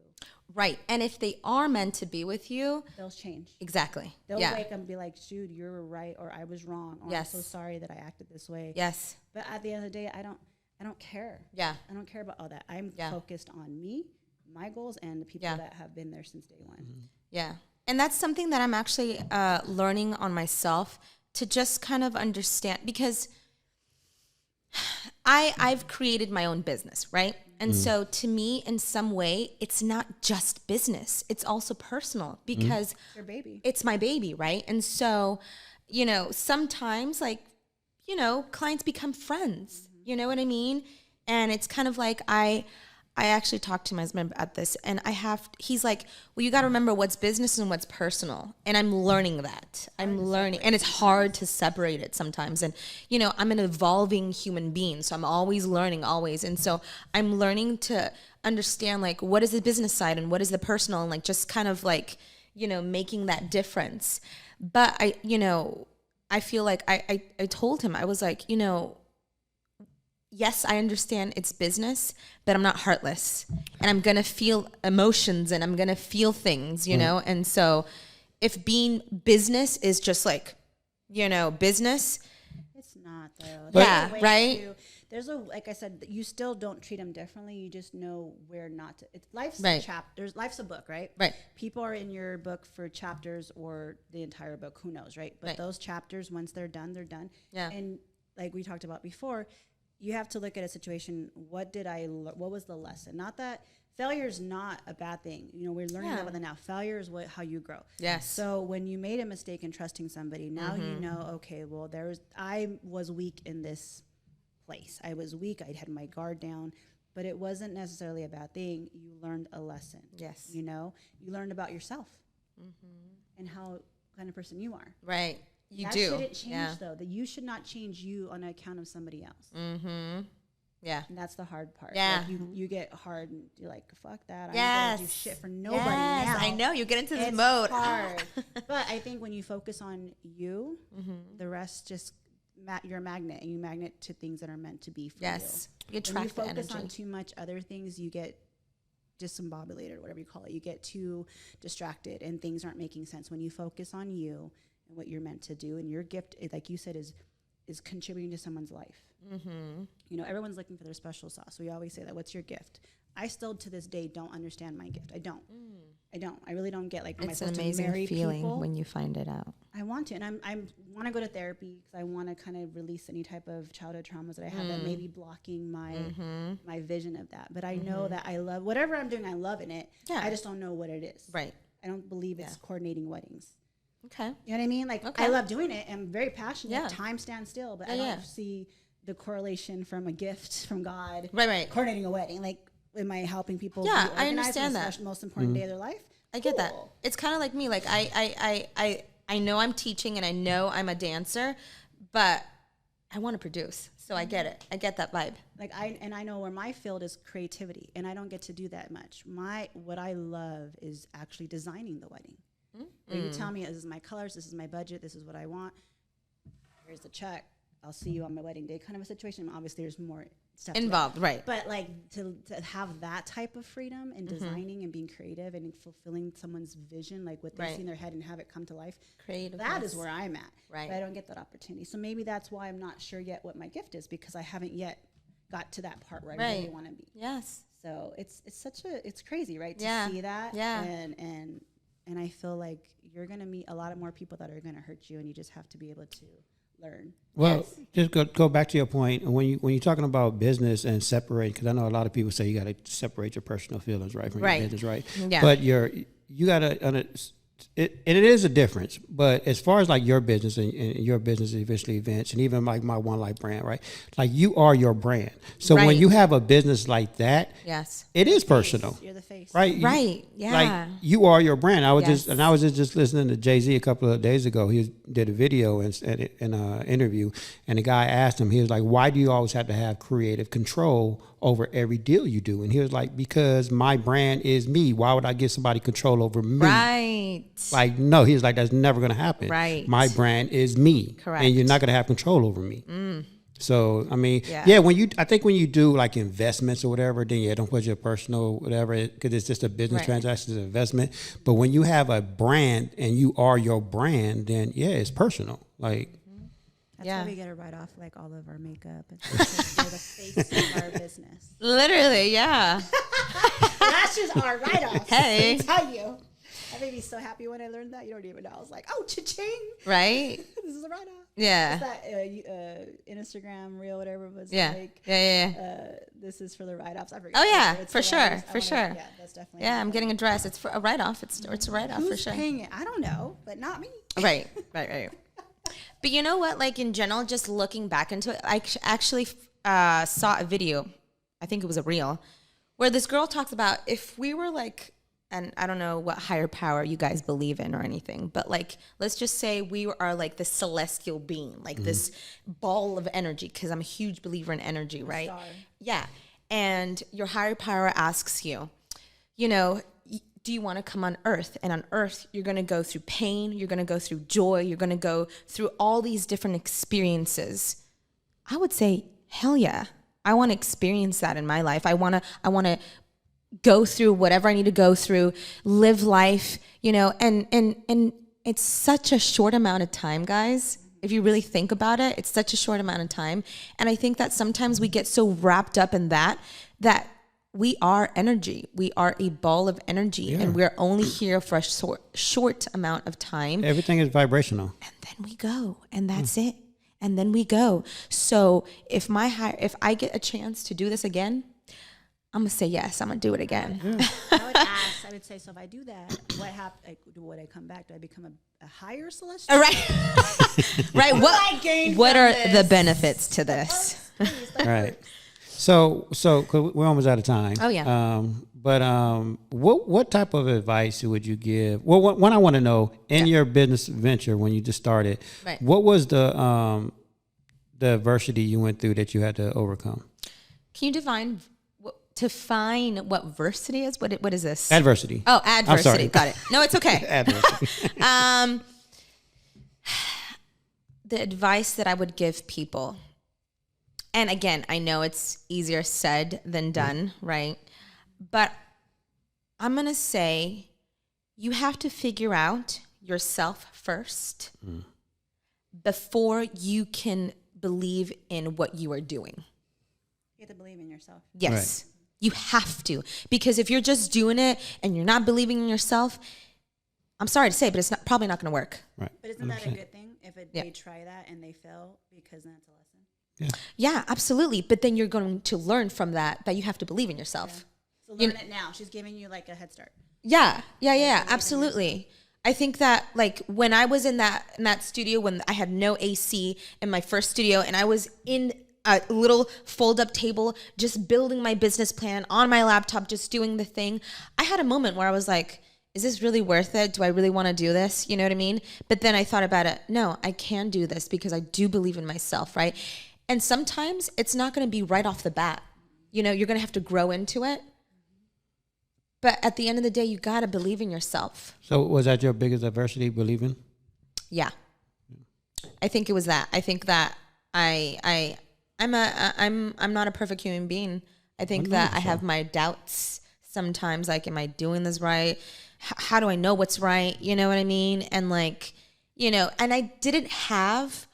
Right. And if they are meant to be with you, They'll change. exactly. They'll yeah. wake up and be like, dude, you were right, or I was wrong, or Yes. I'm so sorry that I acted this way. Yes. But at the end of the day, I don't care. Yeah. I don't care about all that. I'm Yeah. focused on me, my goals, and the people Yeah. that have been there since day one. Yeah. And that's something that I'm actually learning on myself to just kind of understand, because I've created my own business, right? And so to me, in some way, it's not just business. It's also personal, because Your baby. it's my baby, right? And so, sometimes clients become friends, you know what I mean? And it's kind of like I actually talked to my husband about this, and he's like, well, you got to remember what's business and what's personal. And I'm learning that. I'm learning. And it's hard to separate it sometimes. And, I'm an evolving human being, so I'm always learning, always. And so I'm learning to understand, like, what is the business side and what is the personal, and, like, just kind of, like, making that difference. But I feel like I told him, I was like, yes, I understand it's business, but I'm not heartless, and I'm going to feel emotions, and I'm going to feel things, And so if being business is just like, business. It's not, though. Yeah, There's a way right? like I said, you still don't treat them differently. You just know where not to. Life's Right. chapters. Life's a book, right? Right. People are in your book for chapters or the entire book. Who knows, right? But Right. those chapters, once they're done, they're done. Yeah. And like we talked about before, you have to look at a situation. What was the lesson? Not that failure is not a bad thing. We're learning Yeah. about that now. Failure is how you grow. Yes. So when you made a mistake in trusting somebody, now you know, okay, well, I was weak in this place. I was weak. I had my guard down, but it wasn't necessarily a bad thing. You learned a lesson. Yes. You learned about yourself and how kind of person you are. Right. You that do. shouldn't change, Yeah. though. That you should not change you on account of somebody else. Yeah. And that's the hard part. Yeah. Like you get hard and you're like, fuck that. I'm Yes. going to do shit for nobody Yes, now. I know. You get into this It's mode. hard. But I think when you focus on you, the rest just you're a magnet, and you magnet to things that are meant to be for Yes. You you. When you attract the focus on energy. too much other things, you get discombobulated, or whatever you call it. You get too distracted, and things aren't making sense. When you focus on you and what you're meant to do, and your gift, like you said, is contributing to someone's life. Everyone's looking for their special sauce. We always say that. What's your gift? I still to this day don't understand my gift. I don't. I really don't get, like, am I It's an supposed amazing to marry feeling people? when you find it out. I want to, and I want to go to therapy because I want to kind of release any type of childhood traumas that I have that may be blocking my vision of that. But I know that I love whatever I'm doing. I love in it. Yeah. I just don't know what it is. Right. I don't believe it's coordinating weddings. Okay. You know what I mean? Like, Okay. I love doing it. I'm very passionate. Yeah. Time stands still, but Yeah, I don't yeah. see the correlation from a gift from God. Right. Coordinating a wedding. Like, am I helping people? Yeah, be I organized understand on the that. special, most important day of their life? I get that. Cool. It's kind of like me. Like I know I'm teaching, and I know I'm a dancer, but I want to produce. So I get it. I get that vibe. Like, I know where my field is creativity, and I don't get to do that much. What I love is actually designing the wedding. Where you tell me, this is my colors, this is my budget, this is what I want. Here's the check. I'll see you on my wedding day, kind of a situation. Obviously, there's more stuff Involved, right. But like to have that type of freedom in designing and being creative and fulfilling someone's vision, like what they Right. see in their head and have it come to life. Creative. That is where I'm at. Right. But I don't get that opportunity. So maybe that's why I'm not sure yet what my gift is, because I haven't yet got to that part where I really Right. want to be. Yes. So it's crazy, right? To Yeah. see that. Yeah. And I feel like you're gonna meet a lot of more people that are gonna hurt you, and you just have to be able to learn. Well, just go back to your point. And when you're talking about business and separate, because I know a lot of people say you got to separate your personal feelings, right, from Right. your business, right? Yeah. But you got to it is a difference, but as far as like your business and your business eventually events, and even like my 1NELife brand, right? Like you are your brand. So when Right. you have a business like that, Yes. it is personal, You're the face. right? Right. Yeah. Like you are your brand. I was Yes. just listening to Jay-Z a couple of days ago. He did a video and in an interview, and the guy asked him, he was like, "Why do you always have to have creative control over every deal you do?" And he was like, "Because my brand is me. Why would I give somebody control over me?" Right. Like, no, he was like, that's never going to happen. Right. My brand is me. Correct. And you're not going to have control over me. So, I mean, Yeah. I think when you do like investments or whatever, then don't put your personal whatever, because it's just a business Right. transaction, it's an investment. But when you have a brand and you are your brand, then it's personal. Like, That's Yeah. why we get to write off like all of our makeup. It's because we're the face of our business. Literally, yeah. That's just our write-off. Hey. I tell you. I made me so happy when I learned that. You don't even know. I was like, oh, cha-ching. Right? This is a write-off. Yeah. That Instagram reel, whatever was Yeah. like. Yeah. This is for the write-offs. I forget. Oh, yeah, It's for the sure, write-offs. for sure. Yeah, that's definitely. Yeah, I'm getting a dress. It's for a write-off. It's a write-off for Who's sure. paying it? I don't know, but not me. Right. But you know what? Like in general, just looking back into it, I actually saw a video. I think it was a reel where this girl talks about if we were like, and I don't know what higher power you guys believe in or anything, but like, let's just say we are like this celestial being, like this ball of energy, because I'm a huge believer in energy, right? Star. Yeah. And your higher power asks you, you know, do you want to come on earth? And on earth, you're going to go through pain. You're going to go through joy. You're going to go through all these different experiences. I would say, hell yeah. I want to experience that in my life. I want to go through whatever I need to go through, live life, you know, and it's such a short amount of time, guys. If you really think about it, it's such a short amount of time. And I think that sometimes we get so wrapped up in that we are energy. We are a ball of energy, and we're only here for a short amount of time. everything is vibrational. And then we go, and that's it. And then we go. So if I get a chance to do this again, I'm gonna say yes. I'm gonna do it again. I would ask. I would say, so if I do that, what happens? Like, would I come back? Do I become a higher celestial? All right, right. What are the benefits to this? Right. So 'cause we're almost out of time. Oh, yeah. But what type of advice would you give? Well, what I want to know in your business venture when you just started, Right. what was the adversity you went through that you had to overcome? Can you define what adversity is? What is this? Adversity. Oh, I'm adversity. sorry. Got it. No, it's okay. Adversity. The advice that I would give people, and again, I know it's easier said than done, right? But I'm going to say you have to figure out yourself first before you can believe in what you are doing. You have to believe in yourself. Yes, you have to. Because if you're just doing it and you're not believing in yourself, I'm sorry to say, but it's probably not going to work. Right. But isn't that a 100%. good thing if they try that and they fail, because then it's a lesson? Yeah, absolutely. But then you're going to learn from that you have to believe in yourself. So learn it now. She's giving you like a head start. Yeah, absolutely. I think that like when I was in that studio, when I had no AC in my first studio, and I was in a little fold up table, just building my business plan on my laptop, just doing the thing, I had a moment where I was like, is this really worth it? Do I really want to do this? You know what I mean? But then I thought about it. No, I can do this because I do believe in myself, right? And sometimes it's not going to be right off the bat. You know, you're going to have to grow into it. But at the end of the day, you got to believe in yourself. So was that your biggest adversity, believing? Yeah. I think it was that. I think that I'm not a perfect human being. I think that I have my doubts sometimes, like, am I doing this right? How do I know what's right? You know what I mean? And like, you know, and I didn't have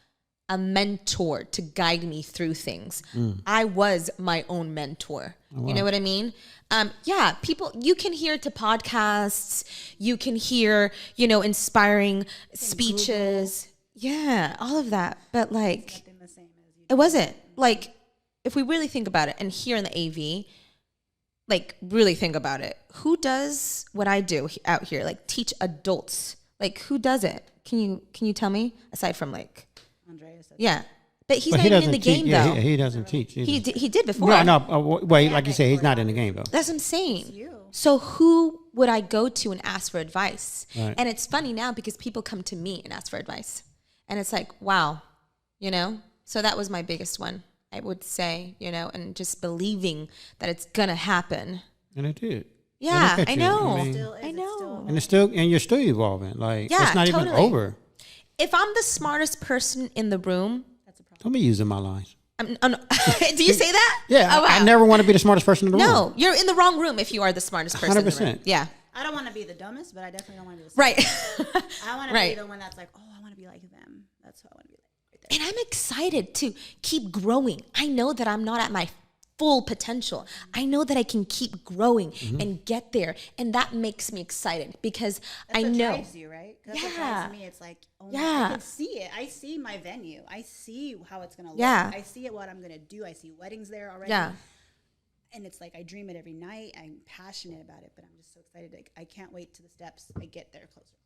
a mentor to guide me through things. I was my own mentor. Oh, wow. You know what I mean? Yeah, people, you can hear to podcasts, you can hear, you know, inspiring speeches. Google. Yeah, all of that. But like, it wasn't. Like, if we really think about it, and here in the AV, like really think about it. Who does what I do out here? Like teach adults. Like who does it? Can you tell me? Aside from like Andreas. yeah, but he's But not he even in doesn't the game teach. though. Yeah, he doesn't teach. Either. He did before. No, wait, like you say, he's not in the game though. That's what I'm saying. you. So who would I go to and ask for advice? Right. And it's funny now because people come to me and ask for advice. And it's like, wow, you know? So that was my biggest one, I would say, you know, and just believing that it's going to happen. And it did. Yeah, And look at I you. know. I mean, Still is, I it's know. still- and you're still evolving. Like Yeah, it's not even totally. over. If I'm the smartest person in the room, That's a problem. Don't be using my lines. do you say that? Yeah, Oh, wow. I never want to be the smartest person in the room. No, you're in the wrong room if you are the smartest person in the room. 100%. Yeah, I don't want to be the dumbest, but I definitely don't want to be the right. I want to Right. be the one that's like, oh, I want to be like them. That's who I want to be like. Right there. And I'm excited to keep growing. I know that I'm not at my full potential. I know that I can keep growing and get there. And that makes me excited because That's I what know. drives you, right? That's what Yeah. drives me. It's like, oh, Yeah. I can see it. I see my venue. I see how it's going to look. Yeah. I see it, what I'm going to do. I see weddings there already. Yeah. And it's like I dream it every night. I'm passionate about it, but I'm just so excited. Like, I can't wait to the steps. I get there closer.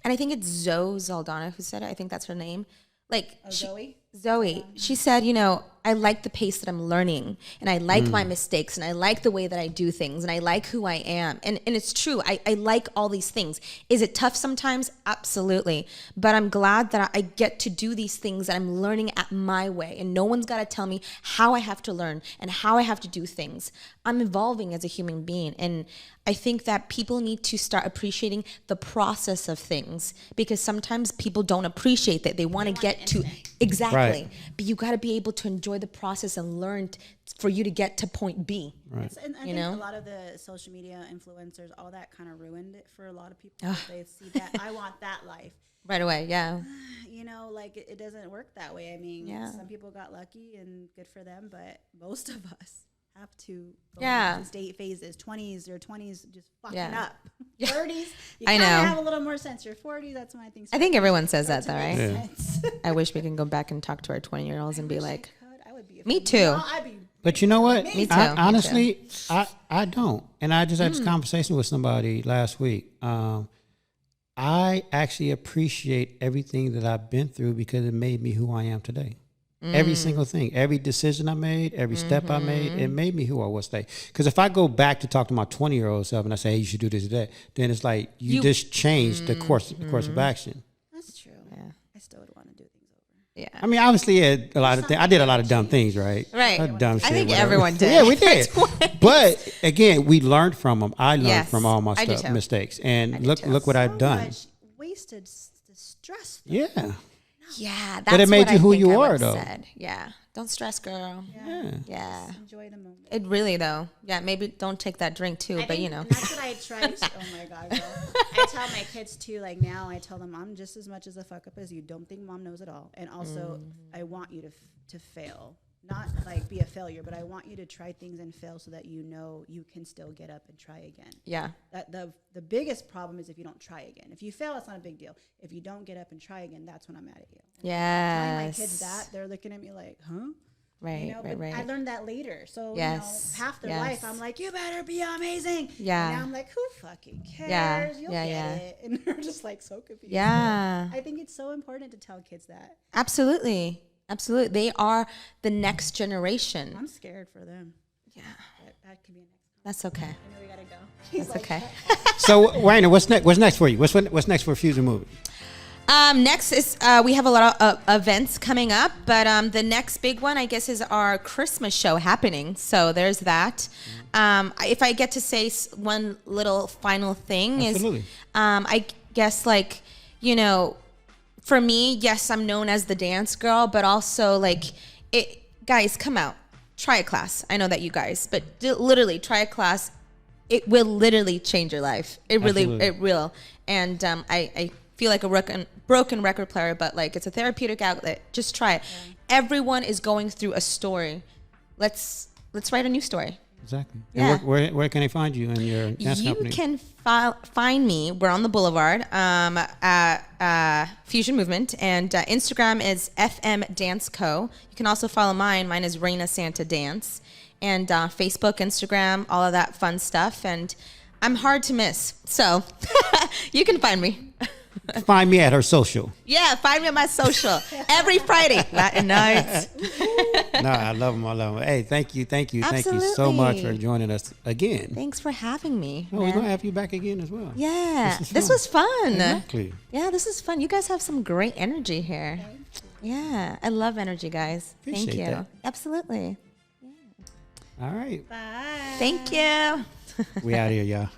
And I think it's Zoe Zaldana who said it. I think that's her name. Like Oh, Zoe? Zoe, she said, you know, I like the pace that I'm learning and I like my mistakes and I like the way that I do things and I like who I am. And it's true. I like all these things. Is it tough sometimes? Absolutely. But I'm glad that I get to do these things that I'm learning at my way. And no one's got to tell me how I have to learn and how I have to do things. I'm evolving as a human being. And I think that people need to start appreciating the process of things because sometimes people don't appreciate that. They want to get to exactly. Right. But you got to be able to enjoy the process and learn for you to get to point B. Right. And I You think know? a lot of the social media influencers, all that kind of ruined it for a lot of people. They see that, I want that life. Right away, yeah. You know, like it doesn't work that way. I mean, Yeah. some people got lucky and good for them, but most of us have to go Yeah. into state phases. 20s, your 20s just fucking Yeah. up. 30s, you I kind of know. have a little more sense. Your 40s, that's when I think. I think everyone says that though, right? Yeah. I wish we can go back and talk to our 20-year-olds and be like, I would be. me too. I'd be. But you know what? Me too, I, me honestly, I don't. And I just had this conversation with somebody last week. I actually appreciate everything that I've been through because it made me who I am today. Every single thing, every decision I made, every step I made, it made me who I was today. Because if I go back to talk to my 20-year-old self and I say, hey, you should do this or that, then it's like you just changed the course of action. That's true. Yeah. I still would want to do things over. yeah. I mean, obviously, a lot of things. I did a lot of dumb things, right? Right. A lot of dumb I shit, think whatever. everyone did. Yeah, we did. But again, we learned from them. I learned Yes, from all my I do too. mistakes, and I do look, too. look what I've So done. much wasted stress. Yeah, Yeah, that's But it made what you I who think you I are, would've though. said. Yeah. Don't stress, girl. yeah. Yeah. Enjoy the moment. It really though. Yeah, maybe don't take that drink too, but you know. And that's what I try to. Oh my god, girl. I tell my kids too. Like now, I tell them I'm just as much as a fuck up as you. Don't think mom knows it all. And also, I want you to fail, not like be a failure, but I want you to try things and fail so that you know you can still get up and try again. Yeah. That the biggest problem is if you don't try again. If you fail, it's not a big deal. If you don't get up and try again, that's when I'm mad at you. Telling my Yes. kids that, they're looking at me like, huh? Right, You know, right, but I right. learned that later. So, Yes, you know, half their yes. life, I'm like, you better be amazing. Yeah. And now I'm like, who fucking cares? Yeah, You'll yeah, get yeah. it. And they're just like so confused. Yeah. I think it's so important to tell kids that. Absolutely. Absolutely. They are the next generation. I'm scared for them. Yeah. But that could be a next. That's okay. I know we gotta go. He's That's like, okay. So, Raina, what's next? What's next for you? What's next for Fusion Movement? Next is we have a lot of events coming up, but the next big one, I guess, is our Christmas show happening. So there's that. If I get to say one little final thing Absolutely. is, I guess, like, you know, for me, yes, I'm known as the dance girl, but also like, guys, come out, try a class. I know that you guys, but literally try a class. It will literally change your life. It really, Absolutely. it will. And I feel like a broken record player, but like it's a therapeutic outlet. Just try it. Yeah. Everyone is going through a story. Let's write a new story. Exactly. Yeah. And where can they find you and your dance company? You can find me. We're on the Boulevard at Fusion Movement, and Instagram is FM Dance Co. You can also follow mine. Mine is Raina Santa Dance. and Facebook, Instagram, all of that fun stuff. And I'm hard to miss. So you can find me. Find me at her social. Yeah, find me on my social every Friday, Latin nights. No, I love them. I love them. Hey, thank you so much for joining us again. Thanks for having me. Oh, we're gonna have you back again as well. Yeah, this was fun. Exactly. Yeah, this is fun. You guys have some great energy here. Yeah, I love energy, guys. Thank Appreciate you. that. Absolutely. All right. Bye. Thank you. We out here, y'all.